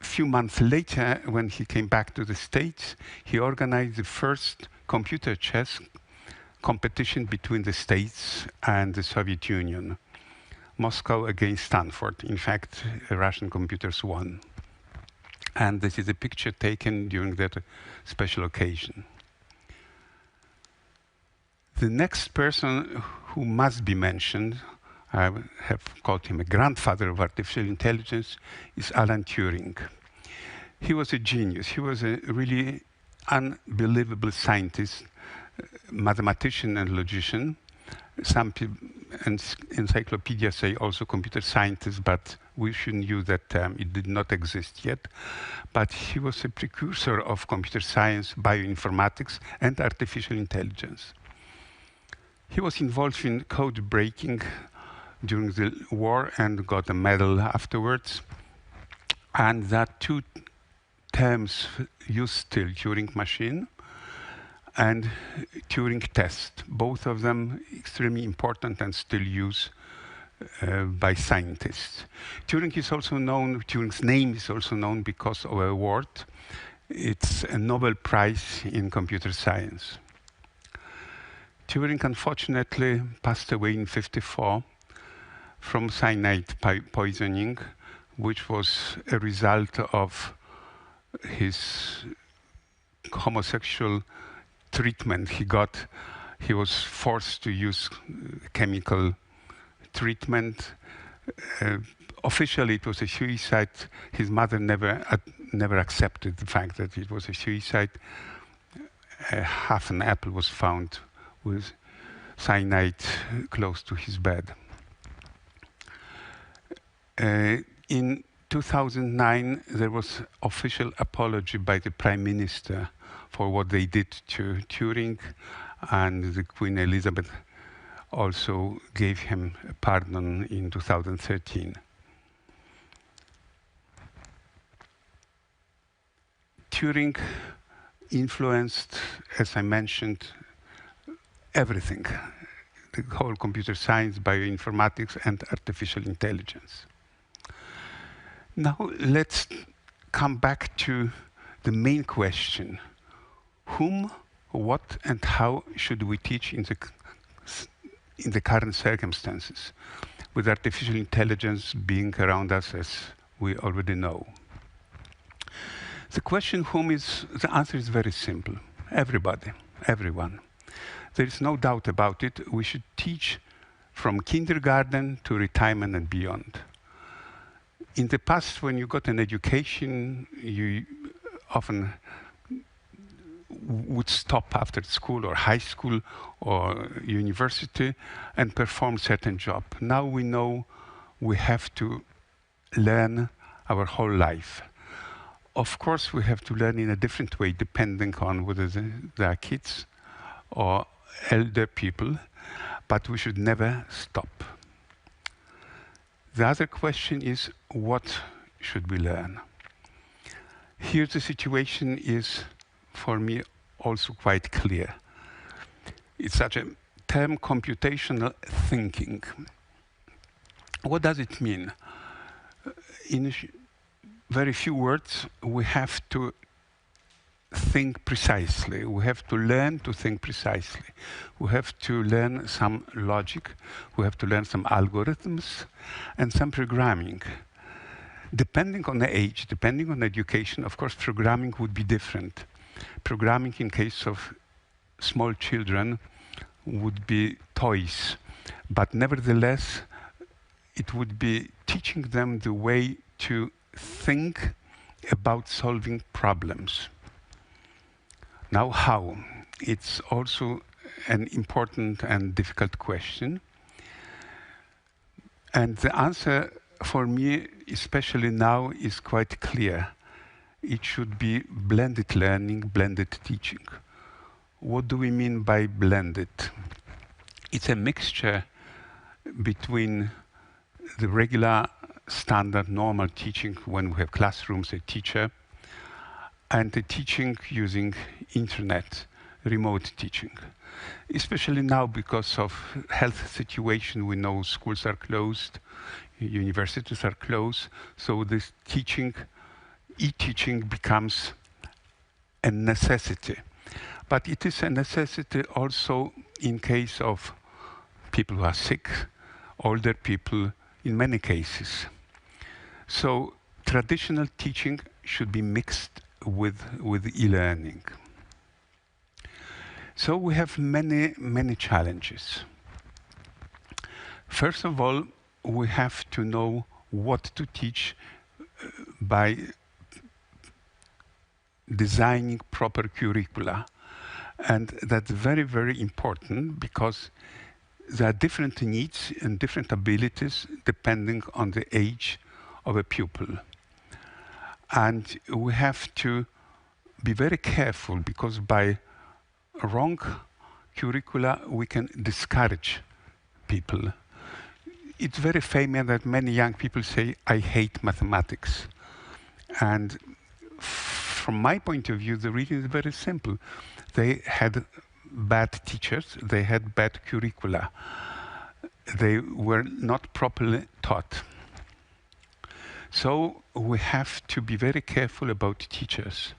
F: a few months later, when he came back to the States, he organized the first computer chess competition between the States and the Soviet Union. Moscow against Stanford. In fact, Russian computers won. And this is a picture taken during that special occasion. The next person who must be mentioned, I have called him a grandfather of artificial intelligence, is Alan Turing. He was a genius. He was a really unbelievable scientist, mathematician and logician. Some people, encyclopedias say also computer scientist, but we shouldn't use that term. It did not exist yet. But he was a precursor of computer science, bioinformatics, and artificial intelligence. He was involved in code breaking during the war and got a medal afterwards. And there are two terms used still, Turing machine and Turing test. Both of them extremely important and still used by scientists. Turing is also known, Turing's name is also known because of an award. It's a Nobel Prize in computer science. Turing unfortunately passed away in 1954 from cyanide poisoning, which was a result of his homosexual treatment he got. He was forced to use chemical treatment. Officially, it was a suicide. His mother never accepted the fact that it was a suicide. Half an apple was found with cyanide close to his bed. In 2009, there was official apology by the Prime Minister for what they did to Turing, and the Queen Elizabeth also gave him a pardon in 2013. Turing influenced, as I mentioned, everything, the whole computer science, bioinformatics, and artificial intelligence. Now let's come back to the main question. Whom, what, and how should we teach in the current circumstances, with artificial intelligence being around us, as we already know? The question whom the answer is very simple. Everybody, everyone. There is no doubt about it. We should teach from kindergarten to retirement and beyond. In the past, when you got an education, you often would stop after school or high school or university and perform certain job. Now we know we have to learn our whole life. Of course, we have to learn in a different way depending on whether they are kids or elder people, but we should never stop. The other question is, what should we learn? Here the situation is, for me, also quite clear. It's such a term, computational thinking. What does it mean? In very few words, we have to think precisely. We have to learn to think precisely. We have to learn some logic. We have to learn some algorithms and some programming. Depending on the age, depending on education, of course, programming would be different. Programming in case of small children would be toys, but nevertheless, it would be teaching them the way to think about solving problems. Now, how? It's also an important and difficult question. And the answer for me, especially now, is quite clear. It should be blended learning, blended teaching. What do we mean by blended? It's a mixture between the regular, standard, normal teaching when we have classrooms, a teacher, and the teaching using internet, remote teaching. Especially now because of health situation, we know schools are closed, universities are closed, so this teaching, e-teaching becomes a necessity. But it is a necessity also in case of people who are sick, older people, in many cases. So traditional teaching should be mixed with e-learning. So we have many challenges. First of all, we have to know what to teach by designing proper curricula. And that's very important because there are different needs and different abilities depending on the age of a pupil. And we have to be very careful because by wrong curricula we can discourage people. It's very famous that many young people say, I hate mathematics. And from my point of view, the reason is very simple. They had bad teachers, they had bad curricula. They were not properly taught. So we have to be very careful about teachers.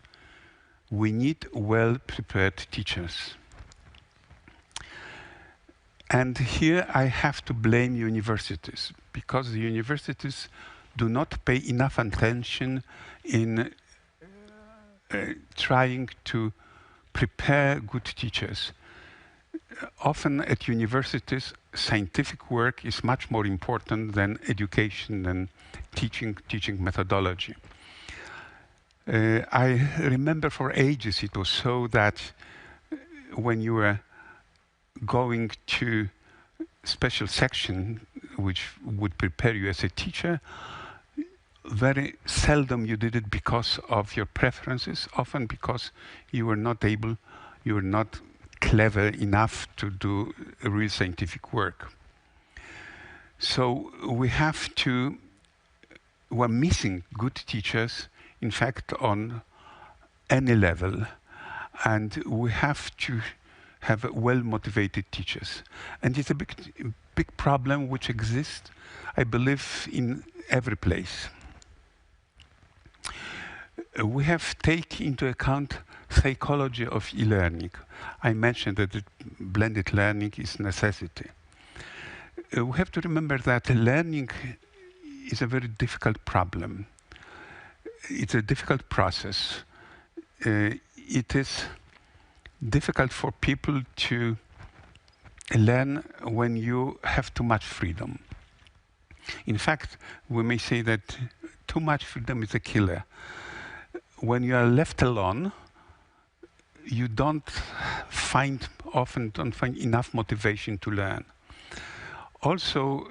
F: We need well-prepared teachers. And here I have to blame universities, because the universities do not pay enough attention in trying to prepare good teachers. Often at universities, scientific work is much more important than education and teaching methodology. I remember for ages it was so that when you were going to special section which would prepare you as a teacher, very seldom you did it because of your preferences, often because you were not clever enough to do real scientific work. So we're missing good teachers, in fact, on any level. And we have to have well-motivated teachers. And it's a big problem which exists, I believe, in every place. We have taken into account psychology of e-learning. I mentioned that blended learning is necessity. We have to remember that learning is a very difficult problem. It's a difficult process. It is difficult for people to learn when you have too much freedom. In fact, we may say that too much freedom is a killer. When you are left alone, you often don't find enough motivation to learn. Also,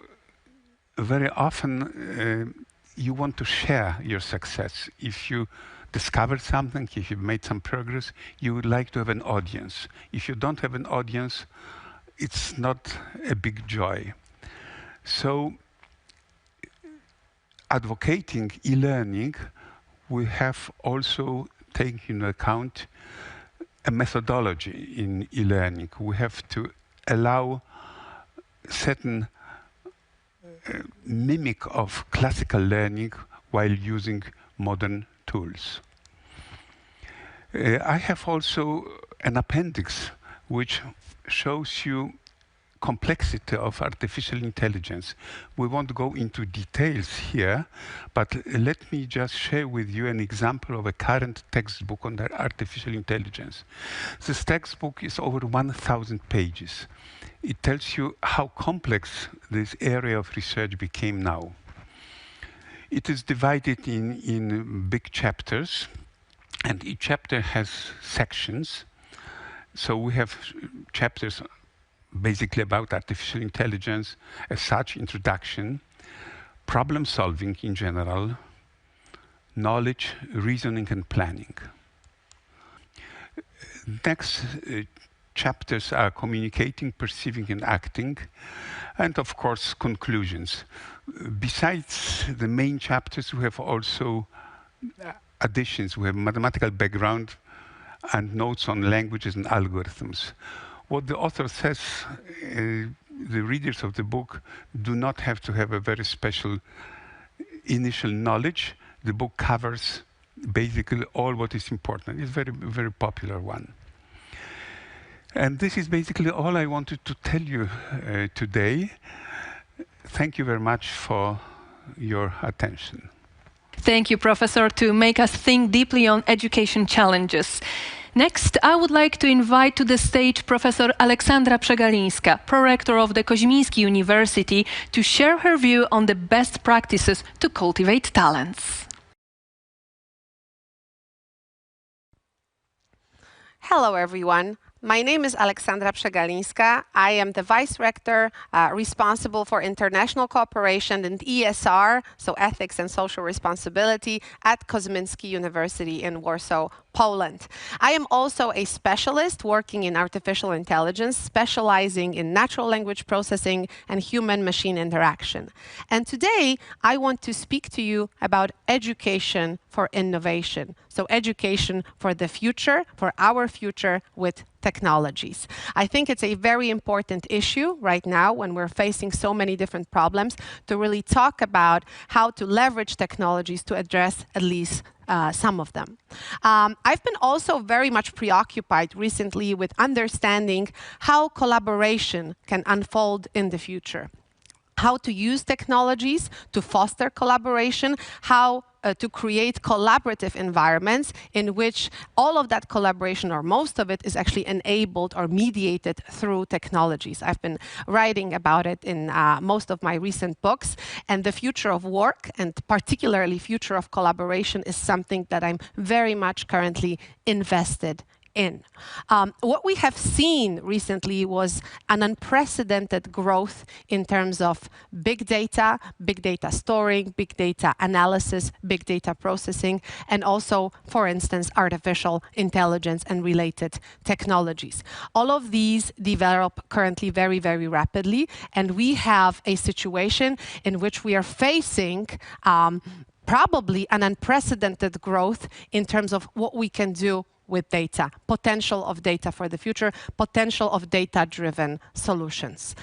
F: very often you want to share your success. If you discovered something, if you've made some progress, you would like to have an audience. If you don't have an audience, it's not a big joy. So, advocating e-learning, we have also taken into account a methodology in e-learning. We have to allow certain mimic of classical learning while using modern tools. I have also an appendix which shows you complexity of artificial intelligence. We won't go into details here, but let me just share with you an example of a current textbook on artificial intelligence. This textbook is over 1,000 pages. It tells you how complex this area of research became now. It is divided in big chapters, and each chapter has sections. So we have chapters basically about artificial intelligence as such, introduction, problem solving in general, knowledge, reasoning, and planning. Next chapters are communicating, perceiving, and acting, and of course, conclusions. Besides the main chapters, we have also additions. We have mathematical background and notes on languages and algorithms. What the author says, the readers of the book do not have to have a very special initial knowledge. The book covers basically all what is important. It's a very, very popular one. And this is basically all I wanted to tell you today. Thank you very much for your attention.
B: Thank you, Professor, to make us think deeply on education challenges. Next, I would like to invite to the stage Professor Aleksandra Przegalińska, Prorector of the Koźmiński University, to share her view on the best practices to cultivate talents.
G: Hello, everyone. My name is Aleksandra Przegalińska. I am the Vice Rector responsible for international cooperation and ESR, so ethics and social responsibility, at Koźmiński University in Warsaw, Poland. I am also a specialist working in artificial intelligence, specializing in natural language processing and human-machine interaction. And today, I want to speak to you about education for innovation. So education for the future, for our future with technologies. I think it's a very important issue right now when we're facing so many different problems to really talk about how to leverage technologies to address at least some of them. I've been also very much preoccupied recently with understanding how collaboration can unfold in the future. How to use technologies to foster collaboration, how to create collaborative environments in which all of that collaboration, or most of it, is actually enabled or mediated through technologies. I've been writing about it in most of my recent books, and the future of work, and particularly future of collaboration, is something that I'm very much currently invested in. What we have seen recently was an unprecedented growth in terms of big data storing, big data analysis, big data processing, and also, for instance, artificial intelligence and related technologies. All of these develop currently very, very rapidly, and we have a situation in which we are facing probably an unprecedented growth in terms of what we can do with data, potential of data for the future, potential of data-driven solutions.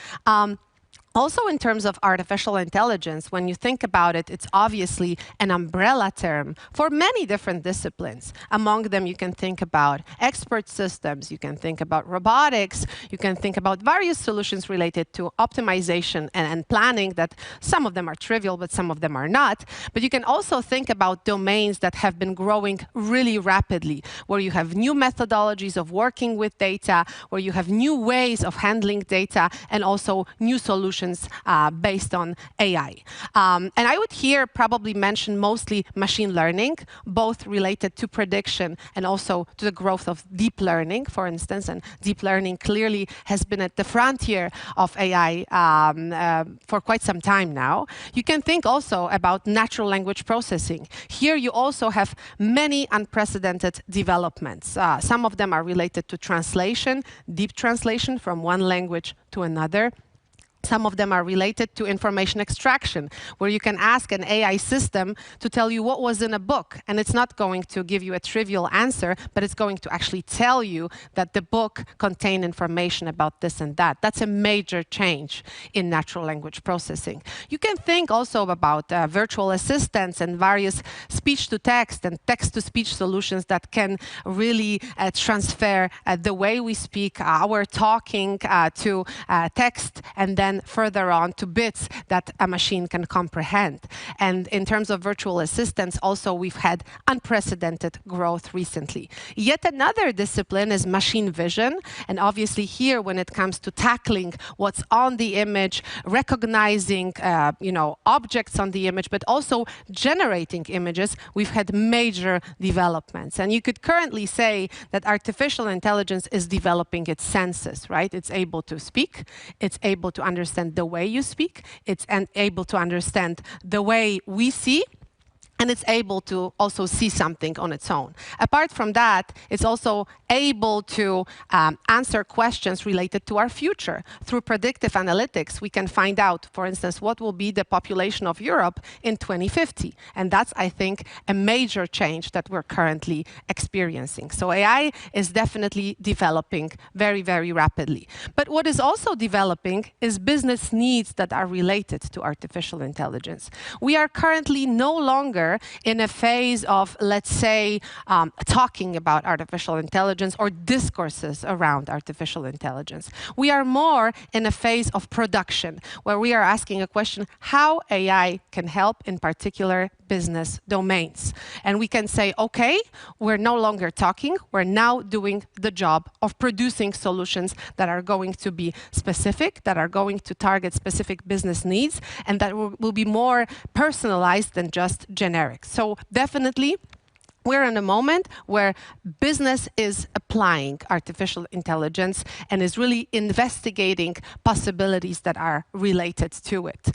G: Also, in terms of artificial intelligence, when you think about it, it's obviously an umbrella term for many different disciplines. Among them, you can think about expert systems, you can think about robotics, you can think about various solutions related to optimization and planning, that some of them are trivial, but some of them are not. But you can also think about domains that have been growing really rapidly, where you have new methodologies of working with data, where you have new ways of handling data, and also new solutions based on AI. And I would here probably mention mostly machine learning, both related to prediction and also to the growth of deep learning, for instance. And deep learning clearly has been at the frontier of AI for quite some time now. You can think also about natural language processing. Here you also have many unprecedented developments. Some of them are related to translation, deep translation from one language to another. Some of them are related to information extraction, where you can ask an AI system to tell you what was in a book, and it's not going to give you a trivial answer, but it's going to actually tell you that the book contained information about this and that. That's a major change in natural language processing. You can think also about virtual assistants and various speech-to-text and text-to-speech solutions that can really transfer the way we speak, our talking to text, and then then further on to bits that a machine can comprehend. And in terms of virtual assistants, also we've had unprecedented growth recently. Yet another discipline is machine vision. And obviously here, when it comes to tackling what's on the image, recognizing objects on the image, but also generating images, we've had major developments. And you could currently say that artificial intelligence is developing its senses, right? It's able to speak, it's able to understand the way you speak, it's able to understand the way we see, and it's able to also see something on its own. Apart from that, it's also able to answer questions related to our future. Through predictive analytics, we can find out, for instance, what will be the population of Europe in 2050. And that's, I think, a major change that we're currently experiencing. So AI is definitely developing very, very rapidly. But what is also developing is business needs that are related to artificial intelligence. We are currently no longer in a phase of, let's say, talking about artificial intelligence or discourses around artificial intelligence. We are more in a phase of production, where we are asking a question, how AI can help in particular business domains. And we can say, okay, we're no longer talking, we're now doing the job of producing solutions that are going to be specific, that are going to target specific business needs, and that will be more personalized than just generic. So definitely, we're in a moment where business is applying artificial intelligence and is really investigating possibilities that are related to it.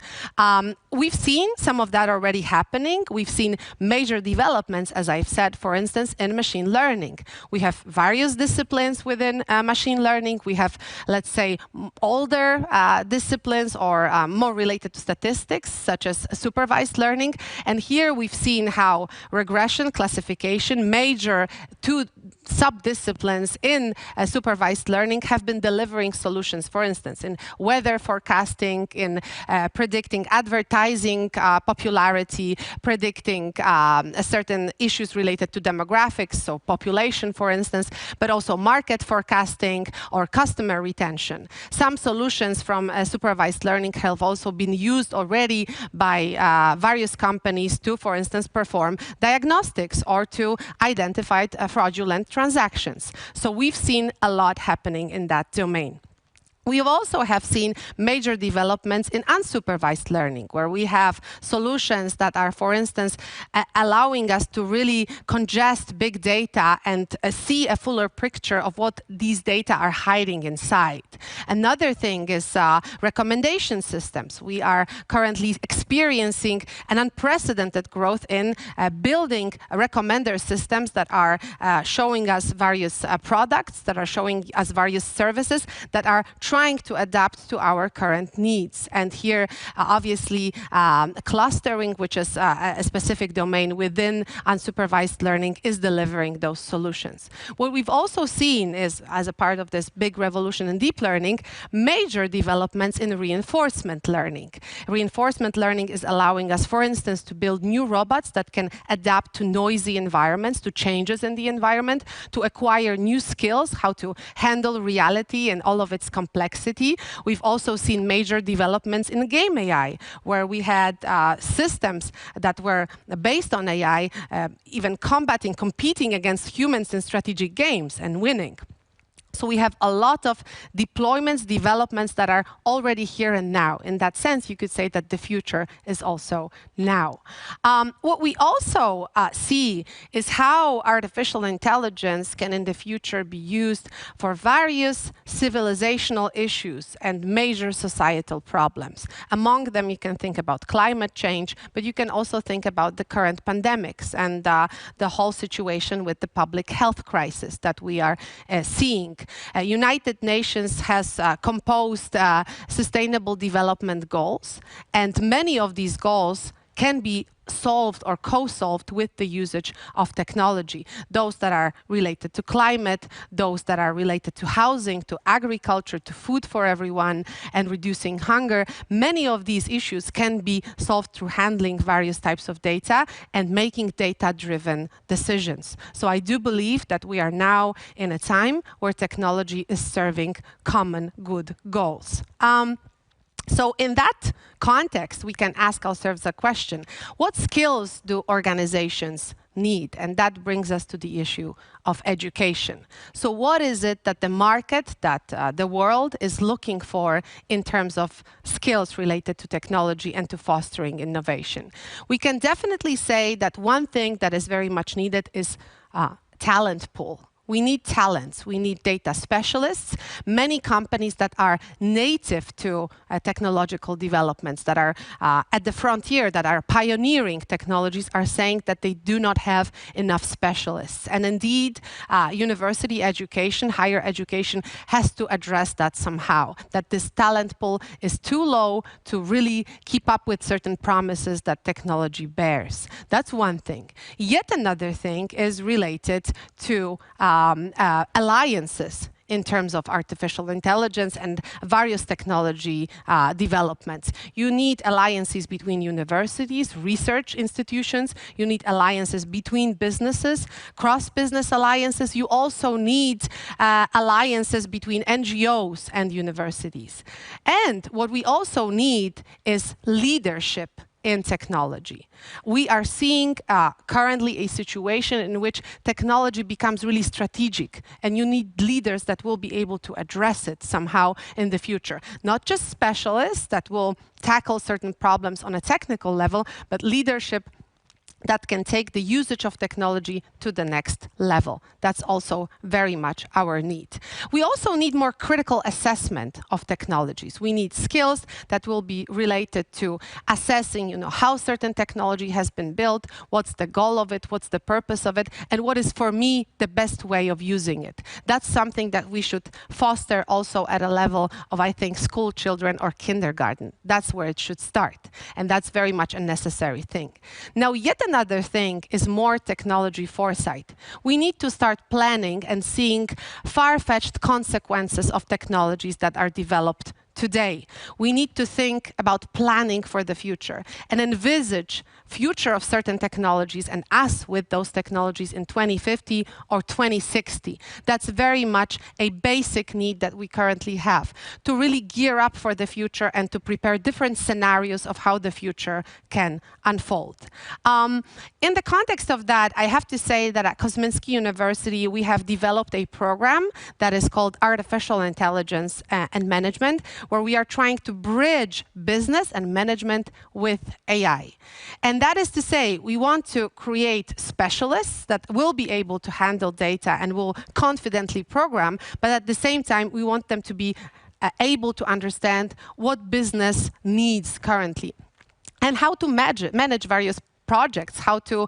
G: We've seen some of that already happening. We've seen major developments, as I've said, for instance, in machine learning. We have various disciplines within machine learning. We have, let's say, older disciplines or more related to statistics, such as supervised learning. And here we've seen how regression, classification, major two sub-disciplines in supervised learning have been delivering solutions, for instance, in weather forecasting, in predicting advertising popularity, predicting certain issues related to demographics, so population, for instance, but also market forecasting or customer retention. Some solutions from supervised learning have also been used already by various companies to, for instance, perform diagnostics or to identify fraudulent transactions. So we've seen a lot happening in that domain. We also have seen major developments in unsupervised learning, where we have solutions that are, for instance, allowing us to really congest big data and see a fuller picture of what these data are hiding inside. Another thing is recommendation systems. We are currently experiencing an unprecedented growth in building recommender systems that are showing us various products, that are showing us various services, that are trying to adapt to our current needs. And here, obviously, clustering, which is a specific domain within unsupervised learning, is delivering those solutions. What we've also seen is, as a part of this big revolution in deep learning, major developments in reinforcement learning. Reinforcement learning is allowing us, for instance, to build new robots that can adapt to noisy environments, to changes in the environment, to acquire new skills, how to handle reality and all of its complexity. We've also seen major developments in game AI, where we had systems that were based on AI, even competing against humans in strategic games and winning. So we have a lot of deployments, developments that are already here and now. In that sense, you could say that the future is also now. What we also see is how artificial intelligence can in the future be used for various civilizational issues and major societal problems. Among them, you can think about climate change, but you can also think about the current pandemics and the whole situation with the public health crisis that we are seeing. United Nations has composed Sustainable Development Goals, and many of these goals can be solved or co-solved with the usage of technology. Those that are related to climate, those that are related to housing, to agriculture, to food for everyone, and reducing hunger. Many of these issues can be solved through handling various types of data and making data-driven decisions. So I do believe that we are now in a time where technology is serving common good goals. So in that context, we can ask ourselves a question: what skills do organizations need? And that brings us to the issue of education. So what is it that the market, that the world is looking for in terms of skills related to technology and to fostering innovation? We can definitely say that one thing that is very much needed is talent pool. We need talents, we need data specialists. Many companies that are native to technological developments, that are at the frontier, that are pioneering technologies, are saying that they do not have enough specialists. And indeed, university education, higher education, has to address that somehow, that this talent pool is too low to really keep up with certain promises that technology bears. That's one thing. Yet another thing is related to alliances in terms of artificial intelligence and various technology developments. You need alliances between universities, research institutions. You need alliances between businesses, cross-business alliances. You also need alliances between NGOs and universities. And what we also need is leadership in technology. We are seeing currently a situation in which technology becomes really strategic, and you need leaders that will be able to address it somehow in the future. Not just specialists that will tackle certain problems on a technical level, but leadership that can take the usage of technology to the next level. That's also very much our need. We also need more critical assessment of technologies. We need skills that will be related to assessing, how certain technology has been built, what's the goal of it, what's the purpose of it, and what is, for me, the best way of using it. That's something that we should foster also at a level of, I think, school children or kindergarten. That's where it should start. And that's very much a necessary thing. Now, yet another thing is more technology foresight. We need to start planning and seeing far-fetched consequences of technologies that are developed today. We need to think about planning for the future and envisage future of certain technologies and us with those technologies in 2050 or 2060. That's very much a basic need that we currently have to really gear up for the future and to prepare different scenarios of how the future can unfold. In the context of that, I have to say that at Kosminski University, we have developed a program that is called Artificial Intelligence and Management, where we are trying to bridge business and management with AI. And that is to say, we want to create specialists that will be able to handle data and will confidently program, but at the same time, we want them to be able to understand what business needs currently and how to manage various projects, how to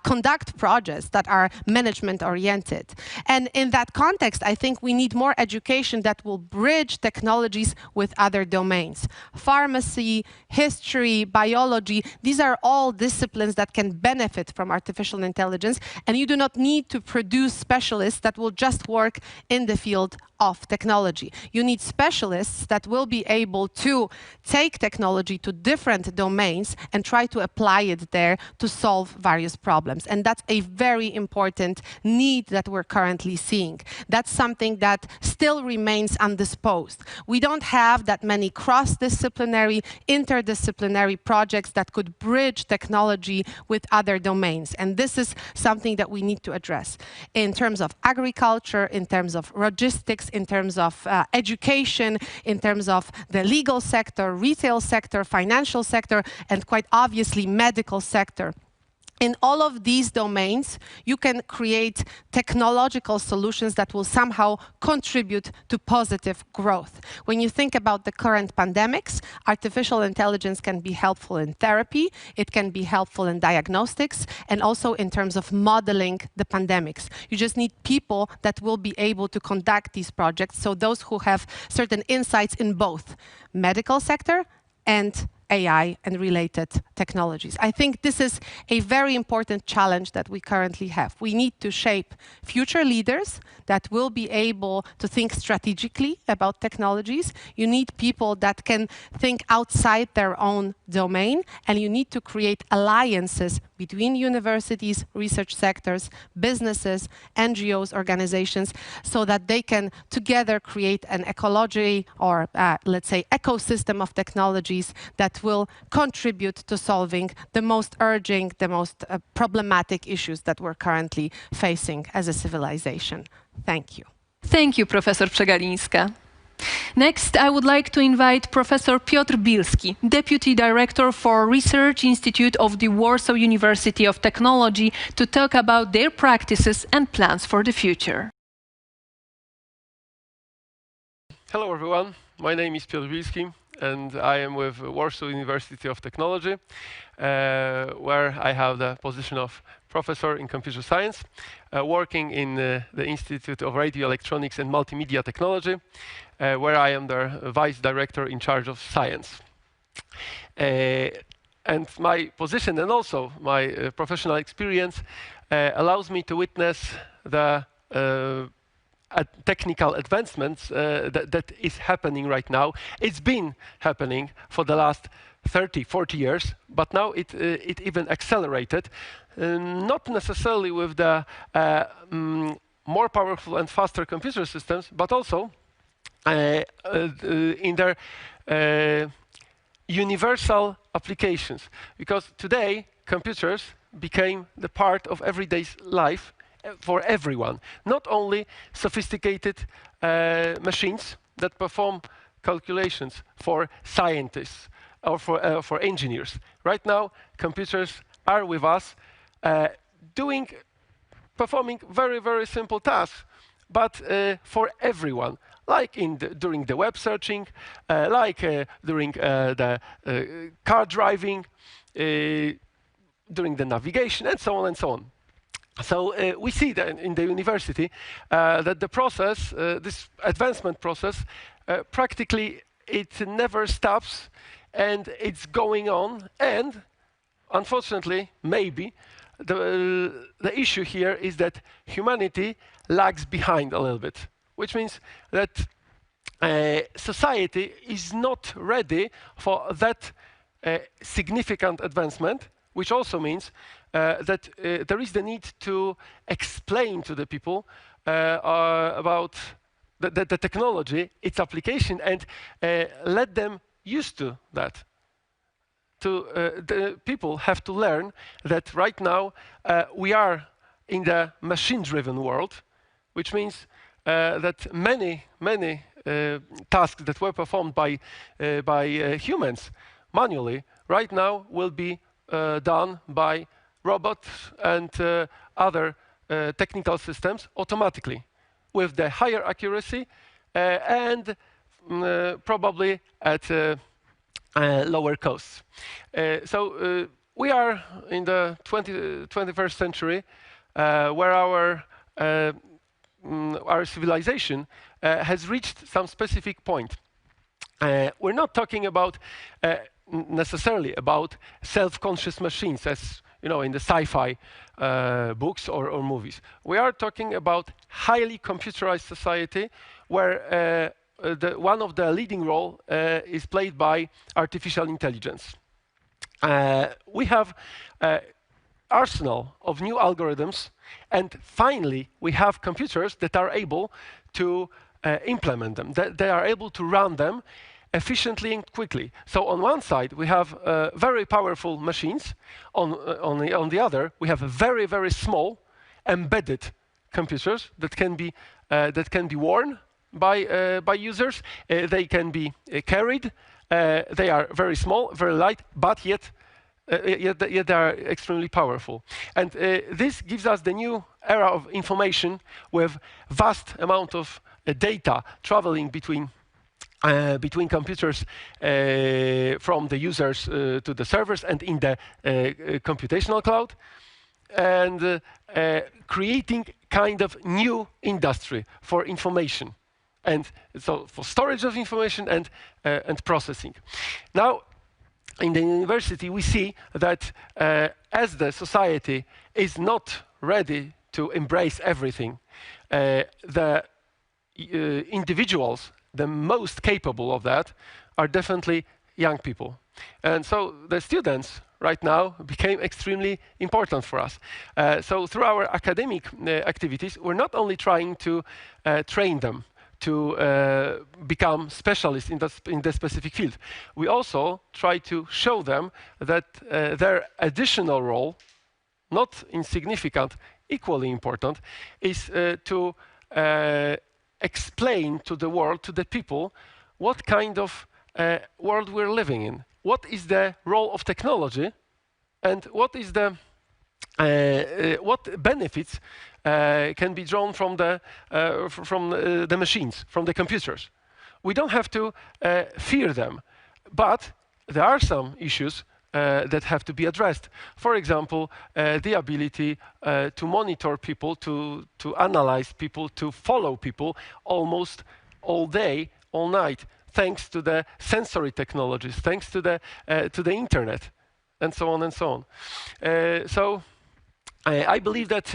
G: conduct projects that are management-oriented. And in that context, I think we need more education that will bridge technologies with other domains. Pharmacy, history, biology, these are all disciplines that can benefit from artificial intelligence, and you do not need to produce specialists that will just work in the field of technology. You need specialists that will be able to take technology to different domains and try to apply it there to solve various problems. And that's a very important need that we're currently seeing. That's something that still remains undisposed. We don't have that many cross-disciplinary, interdisciplinary projects that could bridge technology with other domains. And this is something that we need to address in terms of agriculture, in terms of logistics, in terms of education, in terms of the legal sector, retail sector, financial sector, and quite obviously medical sector. In all of these domains, you can create technological solutions that will somehow contribute to positive growth. When you think about the current pandemics, artificial intelligence can be helpful in therapy, it can be helpful in diagnostics, and also in terms of modeling the pandemics. You just need people that will be able to conduct these projects, so those who have certain insights in both medical sector and AI and related technologies. I think this is a very important challenge that we currently have. We need to shape future leaders that will be able to think strategically about technologies. You need people that can think outside their own domain, and you need to create alliances between universities, research sectors, businesses, NGOs, organizations, so that they can together create an ecology or, let's say, ecosystem of technologies that will contribute to solving the most urgent, the most problematic issues that we're currently facing as a civilization. Thank you.
B: Thank you, Professor Przegalińska. Next, I would like to invite Professor Piotr Bilski, Deputy Director for Research Institute of the Warsaw University of Technology, to talk about their practices and plans for the future.
H: Hello, everyone. My name is Piotr Bilski, and I am with Warsaw University of Technology, where I have the position of professor in computer science, working in the Institute of Radio Electronics and Multimedia Technology, where I am the vice director in charge of science. And my position and also my professional experience allows me to witness the technical advancements that is happening right now. It's been happening for the last 30, 40 years, but now it even accelerated, not necessarily with the more powerful and faster computer systems, but also in their universal applications. Because today, computers became the part of everyday life for everyone, not only sophisticated machines that perform calculations for scientists or for engineers. Right now, computers are with us, performing very, very simple tasks, but for everyone, like during the web searching, like during the car driving, during the navigation, and so on and so on. So we see that in the university that the process, this advancement process, practically it never stops, and it's going on. And unfortunately, maybe the issue here is that humanity lags behind a little bit, which means that society is not ready for that significant advancement, which also means that there is the need to explain to the people about the technology, its application, and let them used to that. The people have to learn that right now we are in the machine-driven world, which means that many tasks that were performed by humans manually right now will be done by robots and other technical systems automatically, with the higher accuracy and probably at lower costs. So we are in the 21st century, where our civilization has reached some specific point. We're not talking about necessarily about self-conscious machines, as you know, in the sci-fi books or movies. We are talking about highly computerized society, where one of the leading role is played by artificial intelligence. We have arsenal of new algorithms, and finally we have computers that are able to implement them, that they are able to run them efficiently and quickly. So on one side we have very powerful machines, on the other we have very, very small embedded computers that can be worn by users. They can be carried. They are very small, very light, but yet they are extremely powerful. And this gives us the new era of information, with vast amount of data traveling between computers, from the users to the servers and in the computational cloud, and creating kind of new industry for information, and so for storage of information and processing. Now, in the university, we see that as the society is not ready to embrace everything, the individuals, the most capable of that, are definitely young people. And so the students right now became extremely important for us. So through our academic activities, we're not only trying to train them to become specialists in the specific field. We also try to show them that their additional role, not insignificant, equally important, is to explain to the world, to the people, what kind of world we're living in. What is the role of technology, and what is the what benefits can be drawn from the machines, from the computers. We don't have to fear them, but there are some issues that have to be addressed. For example, the ability to monitor people, to analyze people, to follow people almost all day, all night, thanks to the sensory technologies, thanks to the internet, and so on and so on. So I believe that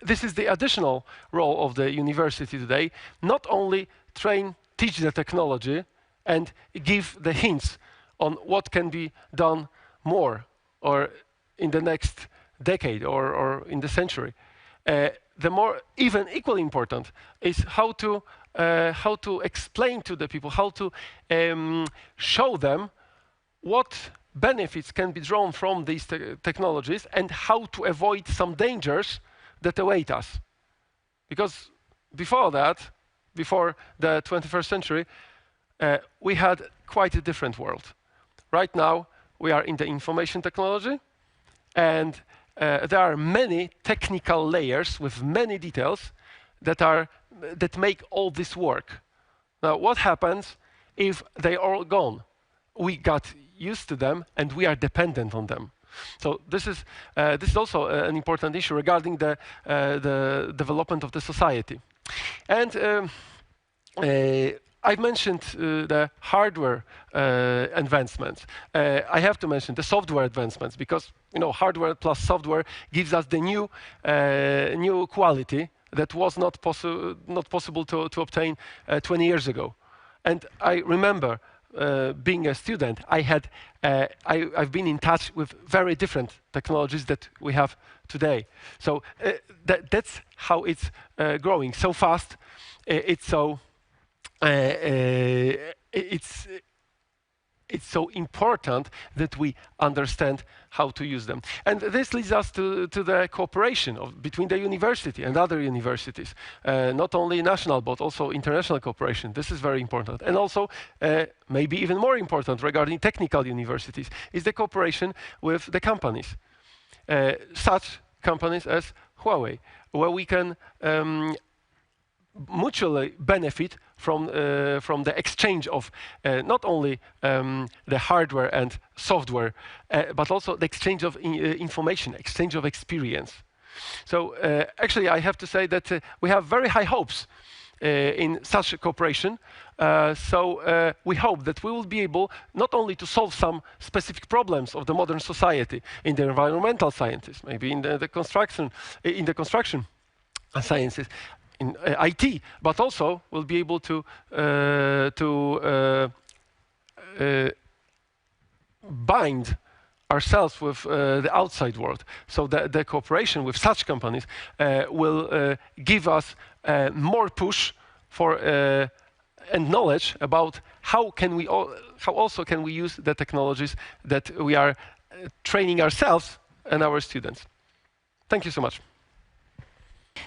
H: this is the additional role of the university today, not only teach the technology and give the hints on what can be done more or in the next decade or in the century. The more, even equally important, is how to explain to the people, how to show them what benefits can be drawn from these technologies and how to avoid some dangers that await us. Because before that, before the 21st century, we had quite a different world. Right now, we are in the information technology, and there are many technical layers with many details that make all this work. Now, what happens if they are all gone? We got used to them, and we are dependent on them. So this is also an important issue regarding the development of the society. And I've mentioned the hardware advancements. I have to mention the software advancements, because hardware plus software gives us the new quality that was not possible to obtain 20 years ago. And I remember being a student, I've been in touch with very different technologies that we have today. So that's how it's growing so fast. It's so important that we understand how to use them. And this leads us to the cooperation between the university and other universities, not only national, but also international cooperation. This is very important. And also, maybe even more important regarding technical universities, is the cooperation with the companies. Such companies as Huawei, where we can mutually benefit from the exchange of not only the hardware and software, but also the exchange of information, exchange of experience. So actually, I have to say that we have very high hopes in such a cooperation. So we hope that we will be able not only to solve some specific problems of the modern society in the environmental sciences, maybe in the construction sciences, in IT, but also we'll be able to bind ourselves with the outside world. So the cooperation with such companies will give us more push for and knowledge about how also can we use the technologies that we are training ourselves and our students. Thank you so much.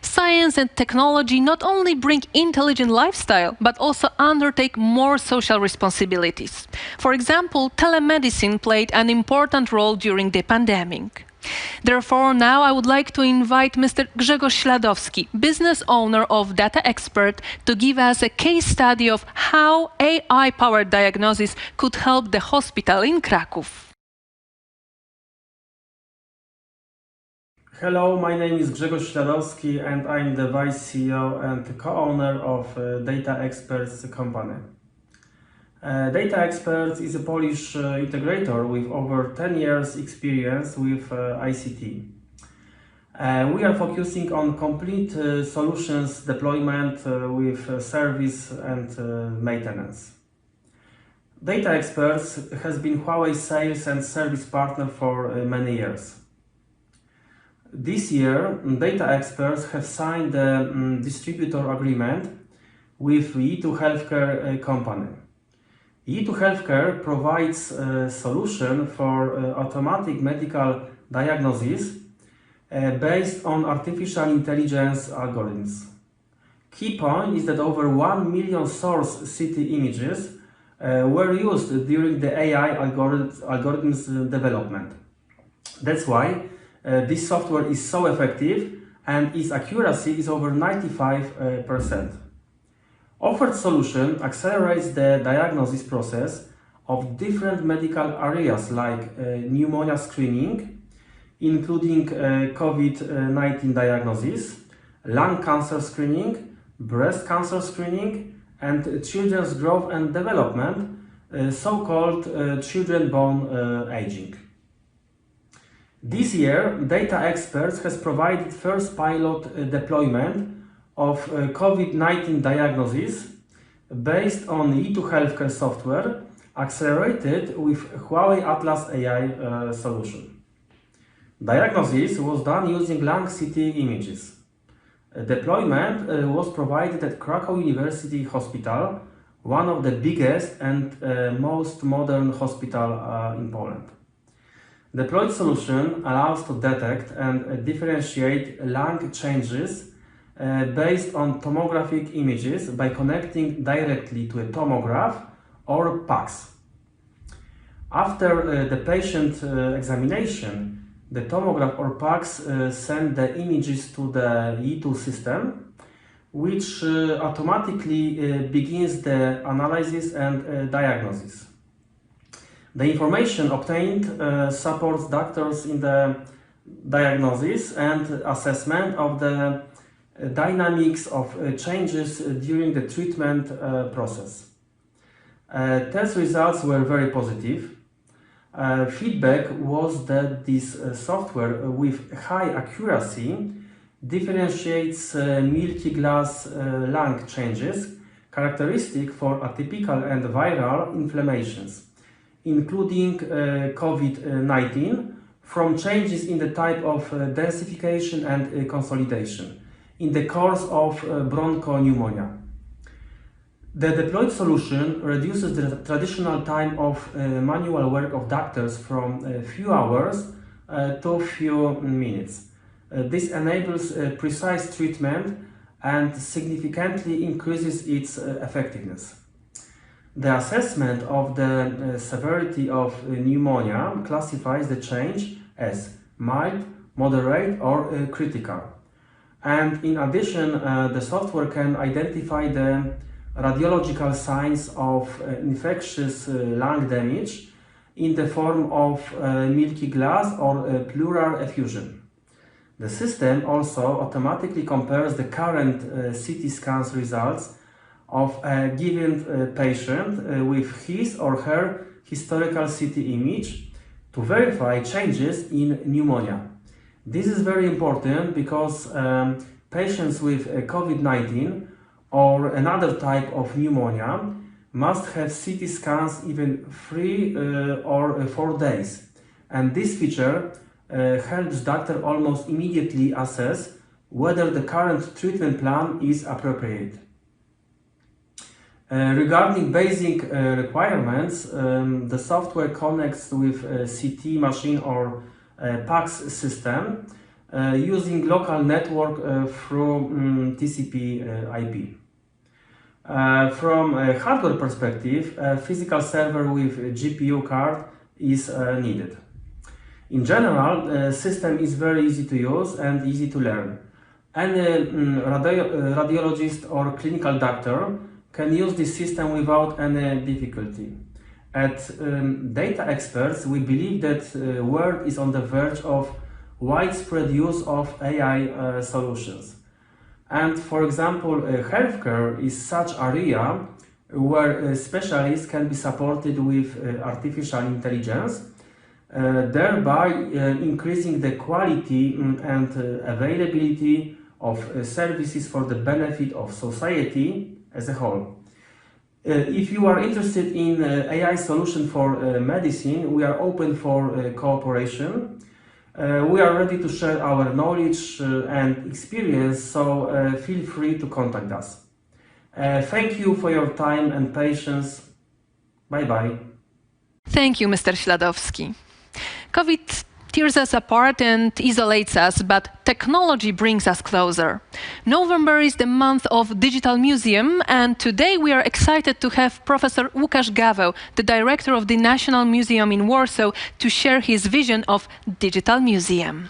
B: Science and technology not only bring intelligent lifestyle, but also undertake more social responsibilities. For example, telemedicine played an important role during the pandemic. Therefore, now I would like to invite Mr. Grzegorz Śladowski, business owner of Data Expert, to give us a case study of how AI-powered diagnosis could help the hospital in Kraków.
I: Hello, my name is Grzegorz Śladowski and I'm the Vice CEO and co-owner of Data Experts company. Data Experts is a Polish integrator with over 10 years experience with ICT. We are focusing on complete solutions deployment with service and maintenance. Data Experts has been Huawei's sales and service partner for many years. This year, Data Experts have signed a distributor agreement with E2 Healthcare company. E2 Healthcare provides a solution for automatic medical diagnosis based on artificial intelligence algorithms. Key point is that over 1 million source CT images were used during the AI algorithms development. That's why this software is so effective and its accuracy is over 95%. Offered solution accelerates the diagnosis process of different medical areas like pneumonia screening, including COVID-19 diagnosis, lung cancer screening, breast cancer screening, and children's growth and development, so-called children-born aging. This year, Data Experts has provided first pilot deployment of COVID-19 diagnosis based on E2 Healthcare software, accelerated with Huawei Atlas AI solution. Diagnosis was done using lung CT images. Deployment was provided at Krakow University Hospital, one of the biggest and most modern hospital in Poland. Deployed solution allows to detect and differentiate lung changes based on tomographic images by connecting directly to a tomograph or PACS. After the patient examination, the tomograph or PACS send the images to the E2 system, which automatically begins the analysis and diagnosis. The information obtained supports doctors in the diagnosis and assessment of the dynamics of changes during the treatment process. Test results were very positive. Feedback was that this software with high accuracy differentiates milky glass lung changes characteristic for atypical and viral inflammations, including COVID-19, from changes in the type of densification and consolidation in the course of bronchopneumonia. The deployed solution reduces the traditional time of manual work of doctors from a few hours to a few minutes. This enables precise treatment and significantly increases its effectiveness. The assessment of the severity of pneumonia classifies the change as mild, moderate, or critical. And in addition, the software can identify the radiological signs of infectious lung damage in the form of milky glass or pleural effusion. The system also automatically compares the current CT scans results of a given patient with his or her historical CT image to verify changes in pneumonia. This is very important because patients with COVID-19 or another type of pneumonia must have CT scans even 3 or 4 days. And this feature helps doctor almost immediately assess whether the current treatment plan is appropriate. Regarding basic requirements, the software connects with a CT machine or PACS system using local network through TCP/IP. From a hardware perspective, a physical server with a GPU card is needed. In general, the system is very easy to use and easy to learn. Any radiologist or clinical doctor can use this system without any difficulty. At Data Experts, we believe that the world is on the verge of widespread use of AI solutions. And for example, healthcare is such area where specialists can be supported with artificial intelligence, thereby increasing the quality and availability of services for the benefit of society as a whole. If you are interested in AI solution for medicine, we are open for cooperation. We are ready to share our knowledge and experience, so feel free to contact us. Thank you for your time and patience. Bye-bye.
B: Thank you, Mr. Śladowski. COVID tears us apart and isolates us, but technology brings us closer. November is the month of Digital Museum, and today we are excited to have Professor Łukasz Gaweł, the director of the National Museum in Warsaw, to share his vision of Digital Museum.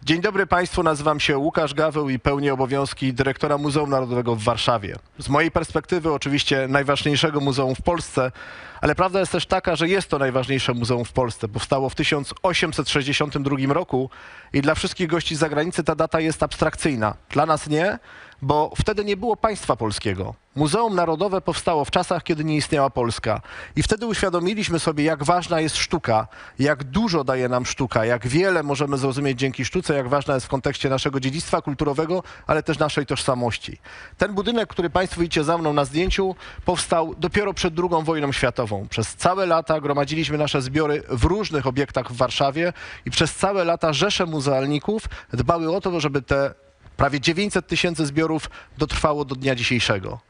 J: Dzień dobry Państwu, nazywam się Łukasz Gaweł i pełnię obowiązki dyrektora Muzeum Narodowego w Warszawie. Z mojej perspektywy oczywiście najważniejszego muzeum w Polsce, ale prawda jest też taka, że jest to najważniejsze muzeum w Polsce. Powstało w 1862 roku i dla wszystkich gości z zagranicy ta data jest abstrakcyjna. Dla nas nie, bo wtedy nie było państwa polskiego. Muzeum Narodowe powstało w czasach, kiedy nie istniała Polska. I wtedy uświadomiliśmy sobie, jak ważna jest sztuka, jak dużo daje nam sztuka, jak wiele możemy zrozumieć dzięki sztuce, jak ważna jest w kontekście naszego dziedzictwa kulturowego, ale też naszej tożsamości. Ten budynek, który Państwo widzicie za mną na zdjęciu, powstał dopiero przed II wojną światową. Przez całe lata gromadziliśmy nasze zbiory w różnych obiektach w Warszawie i przez całe lata rzesze muzealników dbały o to, żeby te prawie 900 000 zbiorów dotrwało do dnia dzisiejszego.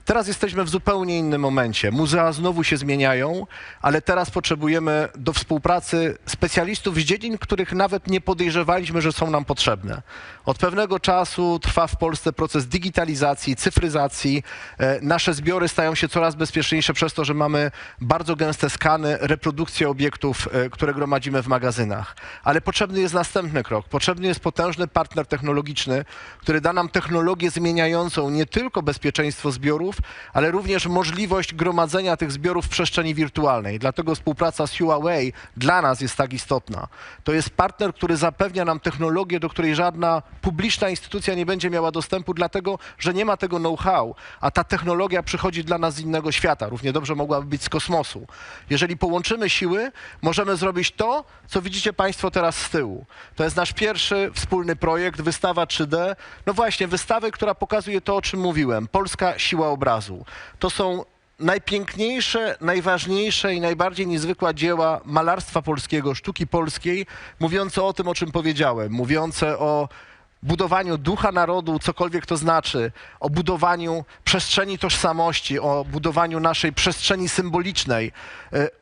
J: Teraz jesteśmy w zupełnie innym momencie. Muzea znowu się zmieniają, ale teraz potrzebujemy do współpracy specjalistów z dziedzin, których nawet nie podejrzewaliśmy, że są nam potrzebne. Od pewnego czasu trwa w Polsce proces digitalizacji, cyfryzacji. Nasze zbiory stają się coraz bezpieczniejsze przez to, że mamy bardzo gęste skany, reprodukcje obiektów, które gromadzimy w magazynach. Ale potrzebny jest następny krok. Potrzebny jest potężny partner technologiczny, który da nam technologię zmieniającą nie tylko bezpieczeństwo zbiorów, ale również możliwość gromadzenia tych zbiorów w przestrzeni wirtualnej. Dlatego współpraca z Huawei dla nas jest tak istotna. To jest partner, który zapewnia nam technologię, do której żadna publiczna instytucja nie będzie miała dostępu, dlatego że nie ma tego know-how, a ta technologia przychodzi dla nas z innego świata. Równie dobrze mogłaby być z kosmosu. Jeżeli połączymy siły, możemy zrobić to, co widzicie Państwo teraz z tyłu. To jest nasz pierwszy wspólny projekt, wystawa 3D. No właśnie, wystawę, która pokazuje to, o czym mówiłem. Polska siła obrazu. To są najpiękniejsze, najważniejsze i najbardziej niezwykłe dzieła malarstwa polskiego, sztuki polskiej, mówiące o tym, o czym powiedziałem, mówiące o budowaniu ducha narodu, cokolwiek to znaczy, o budowaniu przestrzeni tożsamości, o budowaniu naszej przestrzeni symbolicznej,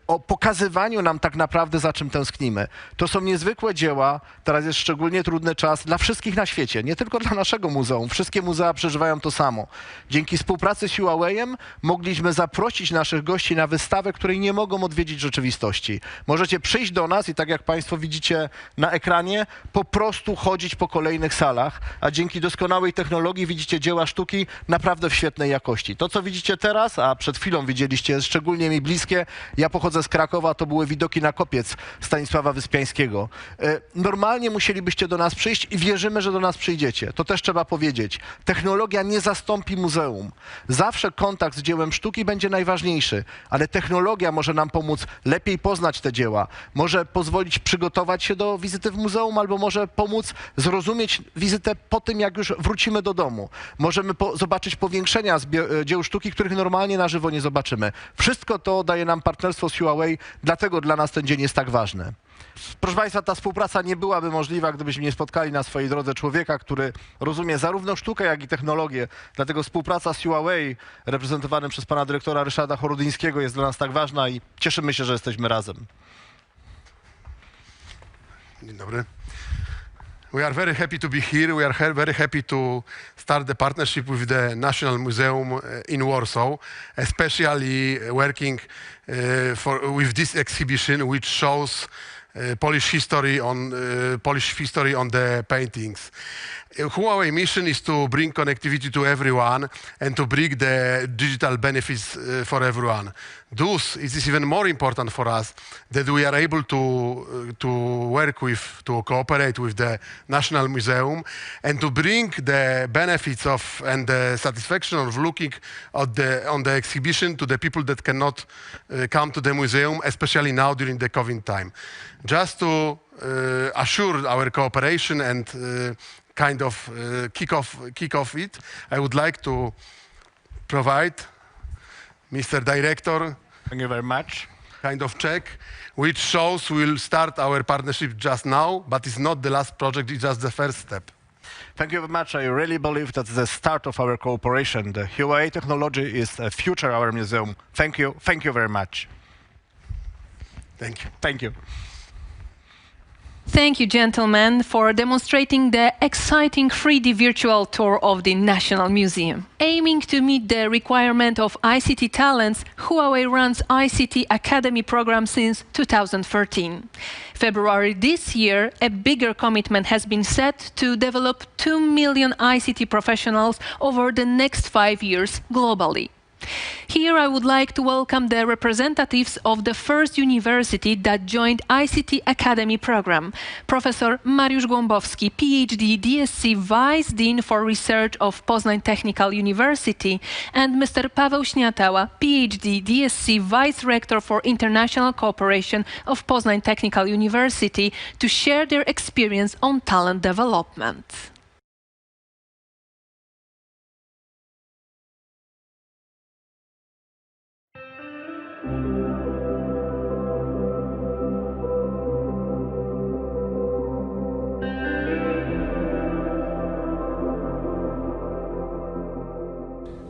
J: o pokazywaniu nam tak naprawdę, za czym tęsknimy. To są niezwykłe dzieła, teraz jest szczególnie trudny czas dla wszystkich na świecie, nie tylko dla naszego muzeum. Wszystkie muzea przeżywają to samo. Dzięki współpracy z Huawei'em mogliśmy zaprosić naszych gości na wystawę, której nie mogą odwiedzić rzeczywistości. Możecie przyjść do nas i tak jak Państwo widzicie na ekranie, po prostu chodzić po kolejnych salach, a dzięki doskonałej technologii widzicie dzieła sztuki naprawdę w świetnej jakości. To, co widzicie teraz, a przed chwilą widzieliście, jest szczególnie mi bliskie. Ja pochodzę z Krakowa, to były widoki na Kopiec Stanisława Wyspiańskiego. Normalnie musielibyście do nas przyjść i wierzymy, że do nas przyjdziecie. To też trzeba powiedzieć. Technologia nie zastąpi muzeum. Zawsze kontakt z dziełem sztuki będzie najważniejszy, ale technologia może nam pomóc lepiej poznać te dzieła, może pozwolić przygotować się do wizyty w muzeum, albo może pomóc zrozumieć wizytę po tym, jak już wrócimy do domu. Możemy zobaczyć powiększenia dzieł sztuki, których normalnie na żywo nie zobaczymy. Wszystko to daje nam partnerstwo z Huawei, dlatego dla nas ten dzień jest tak ważny. Proszę Państwa, ta współpraca nie byłaby możliwa, gdybyśmy nie spotkali na swojej drodze człowieka, który rozumie zarówno sztukę, jak i technologię. Dlatego współpraca z Huawei, reprezentowanym przez pana dyrektora Ryszarda Chorudyńskiego, jest dla nas tak ważna i cieszymy się, że jesteśmy razem.
K: Dzień dobry. We are very happy to be here. We are very happy to start the partnership with the National Museum in Warsaw, especially working with this exhibition, which shows Polish history on the paintings. Huawei mission is to bring connectivity to everyone and to bring the digital benefits for everyone. Thus, it is even more important for us that we are able to cooperate with the National Museum and to bring the benefits of and the satisfaction of looking at on the exhibition to the people that cannot come to the museum, especially now during the COVID time. Just to assure our cooperation and kind of kick off it, I would like to provide Mr. Director.
J: Thank you very much.
K: Kind of check, which shows we'll start our partnership just now, but it's not the last project, it's just the first step.
J: Thank you very much. I really believe that's the start of our cooperation. The Huawei technology is the future of our museum. Thank you. Thank you very much.
K: Thank you.
J: Thank you.
B: Thank you, gentlemen, for demonstrating the exciting 3D virtual tour of the National Museum. Aiming to meet the requirement of ICT talents, Huawei runs ICT Academy program since 2013. February this year, a bigger commitment has been set to develop 2 million ICT professionals over the next 5 years globally. Here I would like to welcome the representatives of the first university that joined ICT Academy program, Professor Mariusz Głąbowski, PhD, DSc Vice Dean for Research of Poznań Technical University, and Mr. Paweł Śniatała, PhD, DSc Vice Rector for International Cooperation of Poznań Technical University, to share their experience on talent development.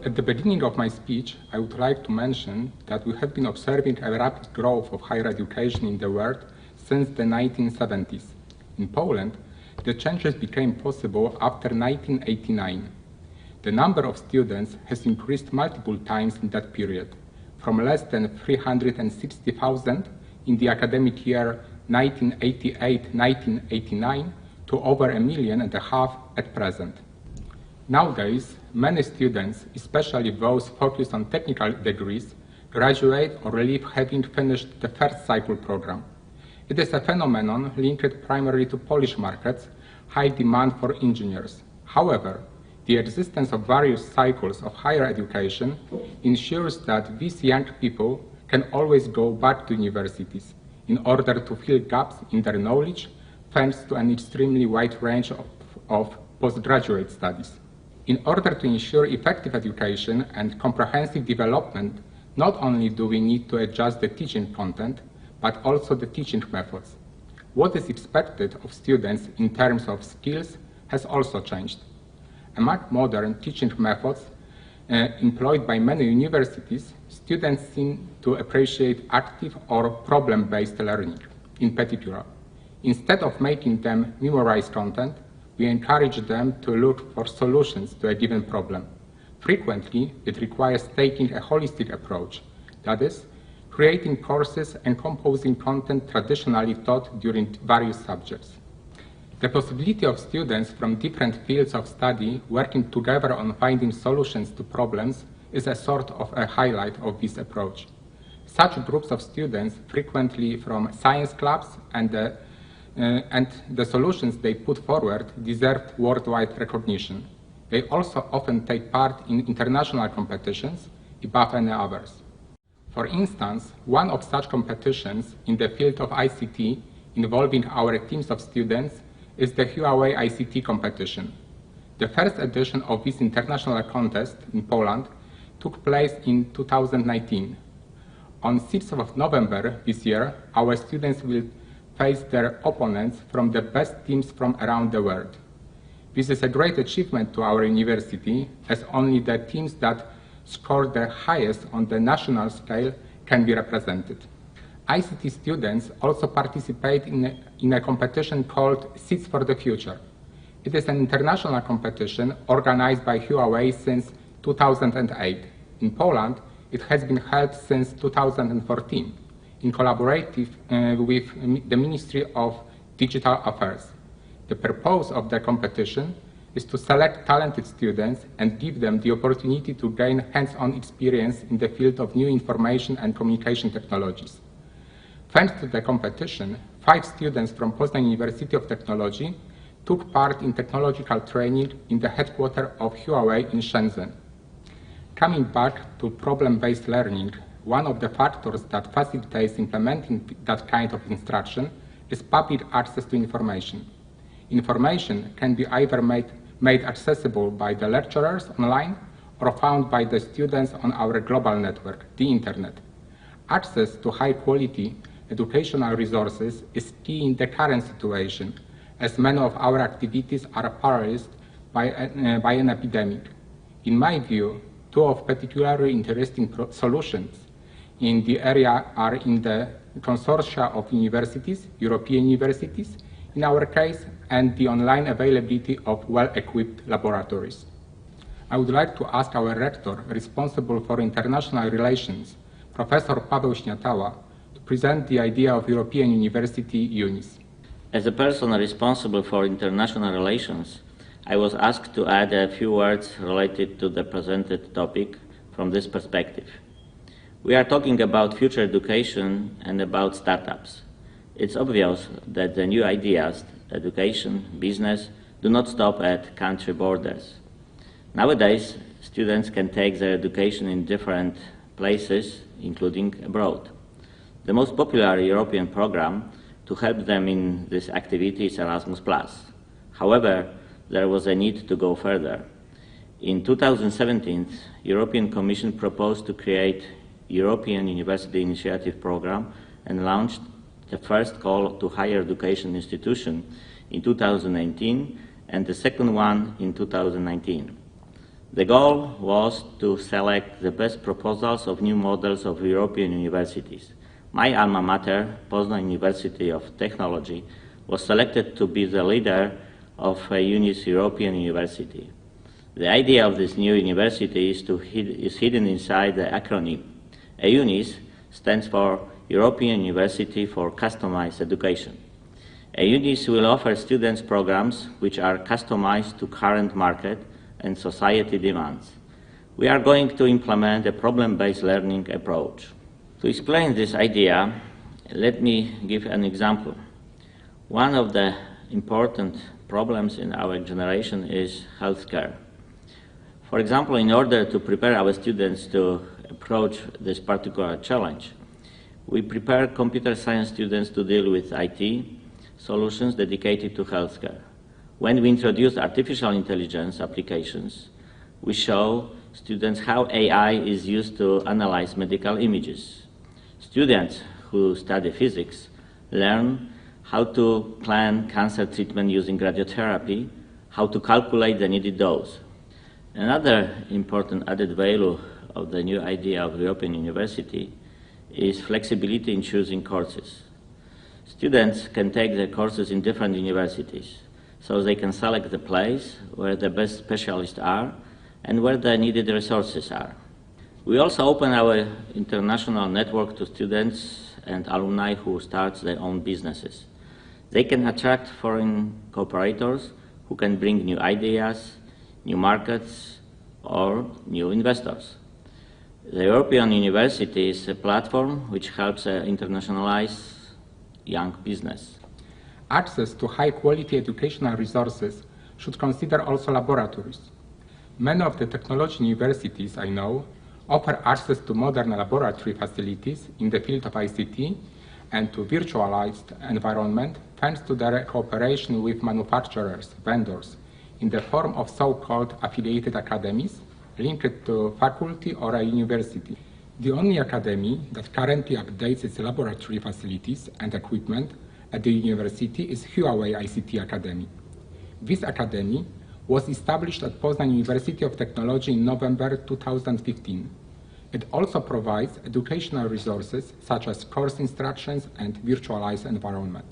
L: At the beginning of my speech, I would like to mention that we have been observing a rapid growth of higher education in the world since the 1970s. In Poland, the changes became possible after 1989. The number of students has increased multiple times in that period, from less than 360,000 in the academic year 1988-1989 to over 1.5 million at present. Nowadays, many students, especially those focused on technical degrees, graduate or leave having finished the first cycle program. It is a phenomenon linked primarily to Polish markets, high demand for engineers. However, the existence of various cycles of higher education ensures that these young people can always go back to universities in order to fill gaps in their knowledge, thanks to an extremely wide range of postgraduate studies. In order to ensure effective education and comprehensive development, not only do we need to adjust the teaching content, but also the teaching methods. What is expected of students in terms of skills has also changed. Among modern teaching methods employed by many universities, students seem to appreciate active or problem-based learning in particular. Instead of making them memorize content, we encourage them to look for solutions to a given problem. Frequently, it requires taking a holistic approach, that is, creating courses and composing content traditionally taught during various subjects. The possibility of students from different fields of study working together on finding solutions to problems is a sort of a highlight of this approach. Such groups of students, frequently from science clubs, and the solutions they put forward deserve worldwide recognition. They also often take part in international competitions above any others. For instance, one of such competitions in the field of ICT involving our teams of students is the Huawei ICT competition. The first edition of this international contest in Poland took place in 2019. On 6th of November this year, our students will face their opponents from the best teams from around the world. This is a great achievement to our university, as only the teams that score the highest on the national scale can be represented. ICT students also participate in a competition called Seeds for the Future. It is an international competition organized by Huawei since 2008. In Poland, it has been held since 2014. in collaborative with the Ministry of Digital Affairs. The purpose of the competition is to select talented students and give them the opportunity to gain hands-on experience in the field of new information and communication technologies. Thanks to the competition, 5 students from Poznań University of Technology took part in technological training in the headquarters of Huawei in Shenzhen. Coming back to problem-based learning, one of the factors that facilitates implementing that kind of instruction is public access to information. Information can be either made accessible by the lecturers online or found by the students on our global network, the Internet. Access to high-quality educational resources is key in the current situation, as many of our activities are paralyzed by an epidemic. In my view, 2 of particularly interesting solutions in the area are in the consortia of universities, European universities, in our case, and the online availability of well-equipped laboratories. I would like to ask our rector responsible for international relations, Professor Paweł Śniatała, to present the idea of European University UNIS.
M: As a person responsible for international relations, I was asked to add a few words related to the presented topic from this perspective. We are talking about future education and about startups. It's obvious that the new ideas, education, business, do not stop at country borders. Nowadays, students can take their education in different places, including abroad. The most popular European program to help them in this activity is Erasmus+. However, there was a need to go further. In 2017, European Commission proposed to create European University Initiative Program and launched the first call to higher education institution in 2018 and the second one in 2019. The goal was to select the best proposals of new models of European universities. My alma mater, Poznań University of Technology, was selected to be the leader of a UNIS European University. The idea of this new university is hidden inside the acronym. EUNIS stands for European University for Customized Education. EUNIS will offer students programs which are customized to current market and society demands. We are going to implement a problem-based learning approach. To explain this idea, let me give an example. One of the important problems in our generation is healthcare. For example, in order to prepare our students to approach this particular challenge, we prepare computer science students to deal with IT solutions dedicated to healthcare. When we introduce artificial intelligence applications, we show students how AI is used to analyze medical images. Students who study physics learn how to plan cancer treatment using radiotherapy, how to calculate the needed dose. Another important added value of the new idea of European University is flexibility in choosing courses. Students can take their courses in different universities, so they can select the place where the best specialists are and where the needed resources are. We also open our international network to students and alumni who start their own businesses. They can attract foreign cooperators who can bring new ideas, new markets, or new investors. The European University is a platform which helps internationalize young business.
L: Access to high-quality educational resources should consider also laboratories. Many of the technology universities I know offer access to modern laboratory facilities in the field of ICT and to virtualized environment thanks to their cooperation with manufacturers, vendors, in the form of so-called affiliated academies linked to faculty or a university. The only academy that currently updates its laboratory facilities and equipment at the university is Huawei ICT Academy. This academy was established at Poznań University of Technology in November 2015. It also provides educational resources such as course instructions and virtualized environment.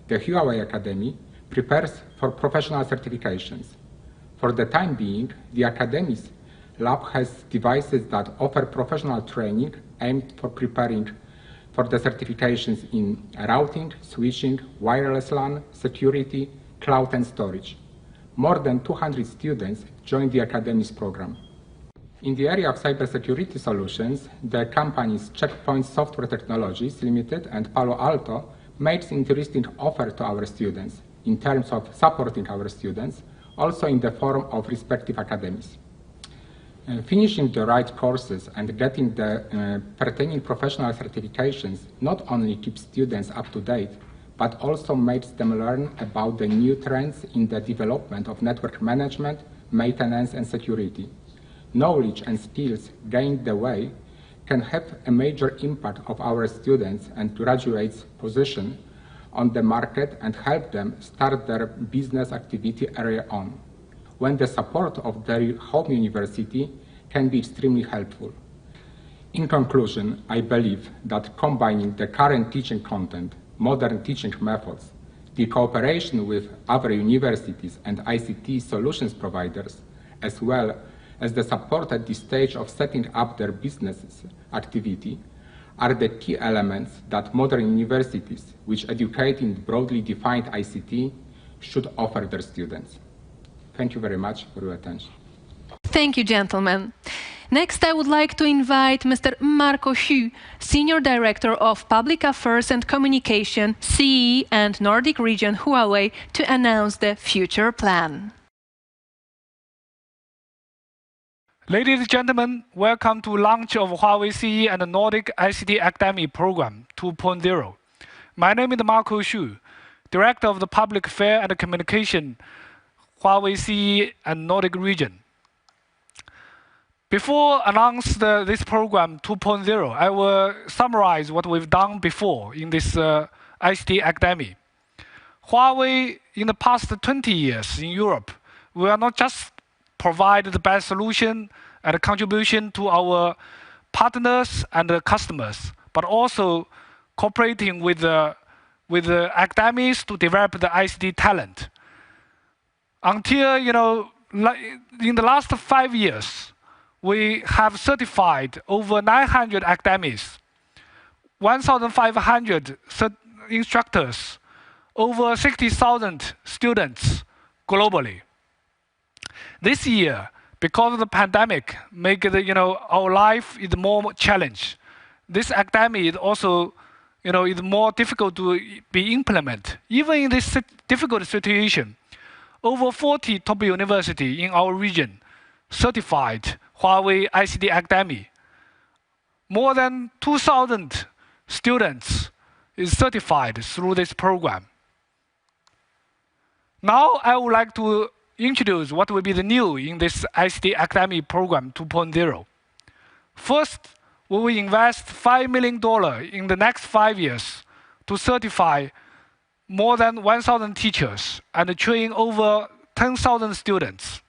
L: The Huawei Academy prepares for professional certifications. For the time being, the Academy's lab has devices that offer professional training aimed for preparing for the certifications in routing, switching, wireless LAN, security, cloud and storage. More than 200 students joined the Academy's program. In the area of cybersecurity solutions, the companies Checkpoint Software Technologies Limited and Palo Alto made interesting offer to our students in terms of supporting our students, also in the form of respective academies. Finishing the right courses and getting the pertaining professional certifications not only keeps students up to date, but also makes them learn about the new trends in the development of network management, maintenance, and security. Knowledge and skills gained the way can have a major impact of our students and graduates' position on the market and help them start their business activity early on, when the support of their home university can be extremely helpful. In conclusion, I believe that combining the current teaching content, modern teaching methods, the cooperation with other universities and ICT solutions providers, as well as the support at this stage of setting up their business activity, are the key elements that modern universities, which educate in broadly defined ICT, should offer their students. Thank you very much for your attention.
B: Thank you, gentlemen. Next, I would like to invite Mr. Marco Hsu, Senior Director of Public Affairs and Communication, CE and Nordic Region Huawei, to announce the future plan.
N: Ladies and gentlemen, welcome to launch of Huawei CE and Nordic ICT Academy Program 2.0. My name is Marco Hsu, Director of the Public Affairs and Communication, Huawei CE and Nordic Region. Before announce this program 2.0, I will summarize what we've done before in this ICT Academy. Huawei, in the past 20 years in Europe, we are not just provide the best solution and contribution to our partners and customers, but also cooperating with the academies to develop the ICT talent. Until, in the last 5 years, we have certified over 900 academies, 1,500 instructors, over 60,000 students globally. This year, because of the pandemic, make our life is more challenge. This academy is also, is more difficult to be implemented. Even in this difficult situation, over 40 top universities in our region certified Huawei ICT Academy. More than 2,000 students is certified through this program. Now I would like to introduce what will be the new in this ICT Academy Program 2.0. First, we will invest $5 million in the next 5 years to certify more than 1,000 teachers and train over 10,000 students.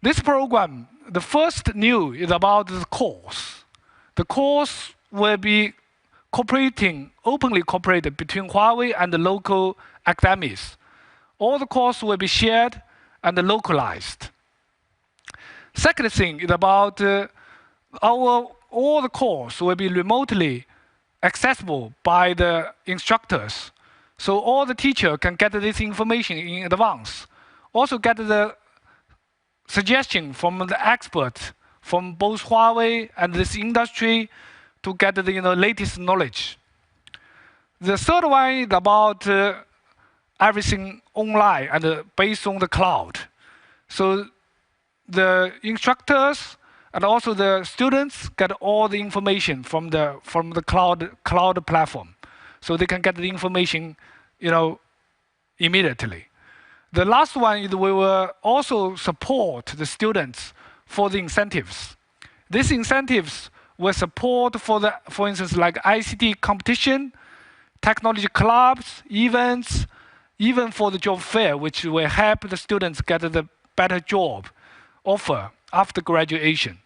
N: This program, the first new is about the course. The course will be openly cooperated between Huawei and the local academies. All the courses will be shared and localized. Second thing is about all the courses will be remotely accessible by the instructors. So all the teachers can get this information in advance. Also get the suggestion from the experts from both Huawei and this industry to get the latest knowledge. The third one is about everything online and based on the cloud. So the instructors and also the students get all the information from the cloud platform. So they can get the information immediately. The last one is we will also support the students for the incentives. These incentives will support for instance, like ICT competition, technology clubs, events, even for the job fair, which will help the students get the better job offer after graduation.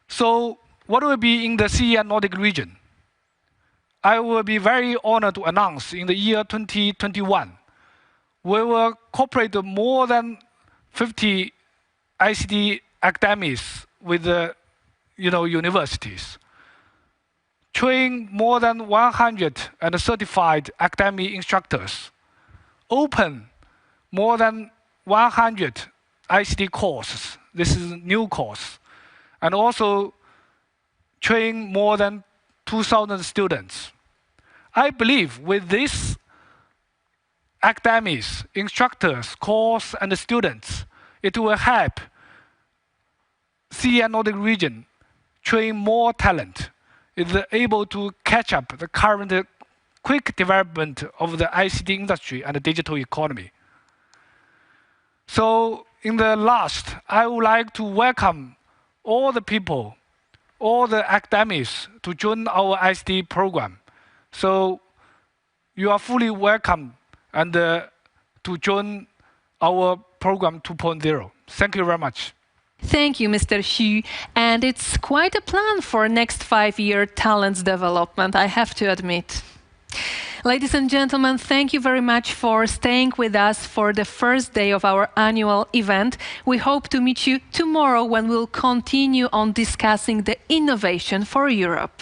N: So what will be in the CE and Nordic region? I will be very honored to announce in the year 2021, we will cooperate more than 50 ICT academies with the universities. train more than 100 and certified academic instructors, open more than 100 ICT courses. This is a new course. And also train more than 2,000 students. I believe with this academics, instructors, course, and students, it will help CEA Nordic region train more talent. It's able to catch up the current quick development of the ICT industry and the digital economy. So in the last, I would like to welcome all the people, all the academics to join our ICT program. So you are fully welcome and to join our program 2.0. Thank you very much.
B: Thank you, Mr. Xu. And it's quite a plan for next 5-year talents development, I have to admit. Ladies and gentlemen, thank you very much for staying with us for the first day of our annual event. We hope to meet you tomorrow when we'll continue on discussing the innovation for Europe.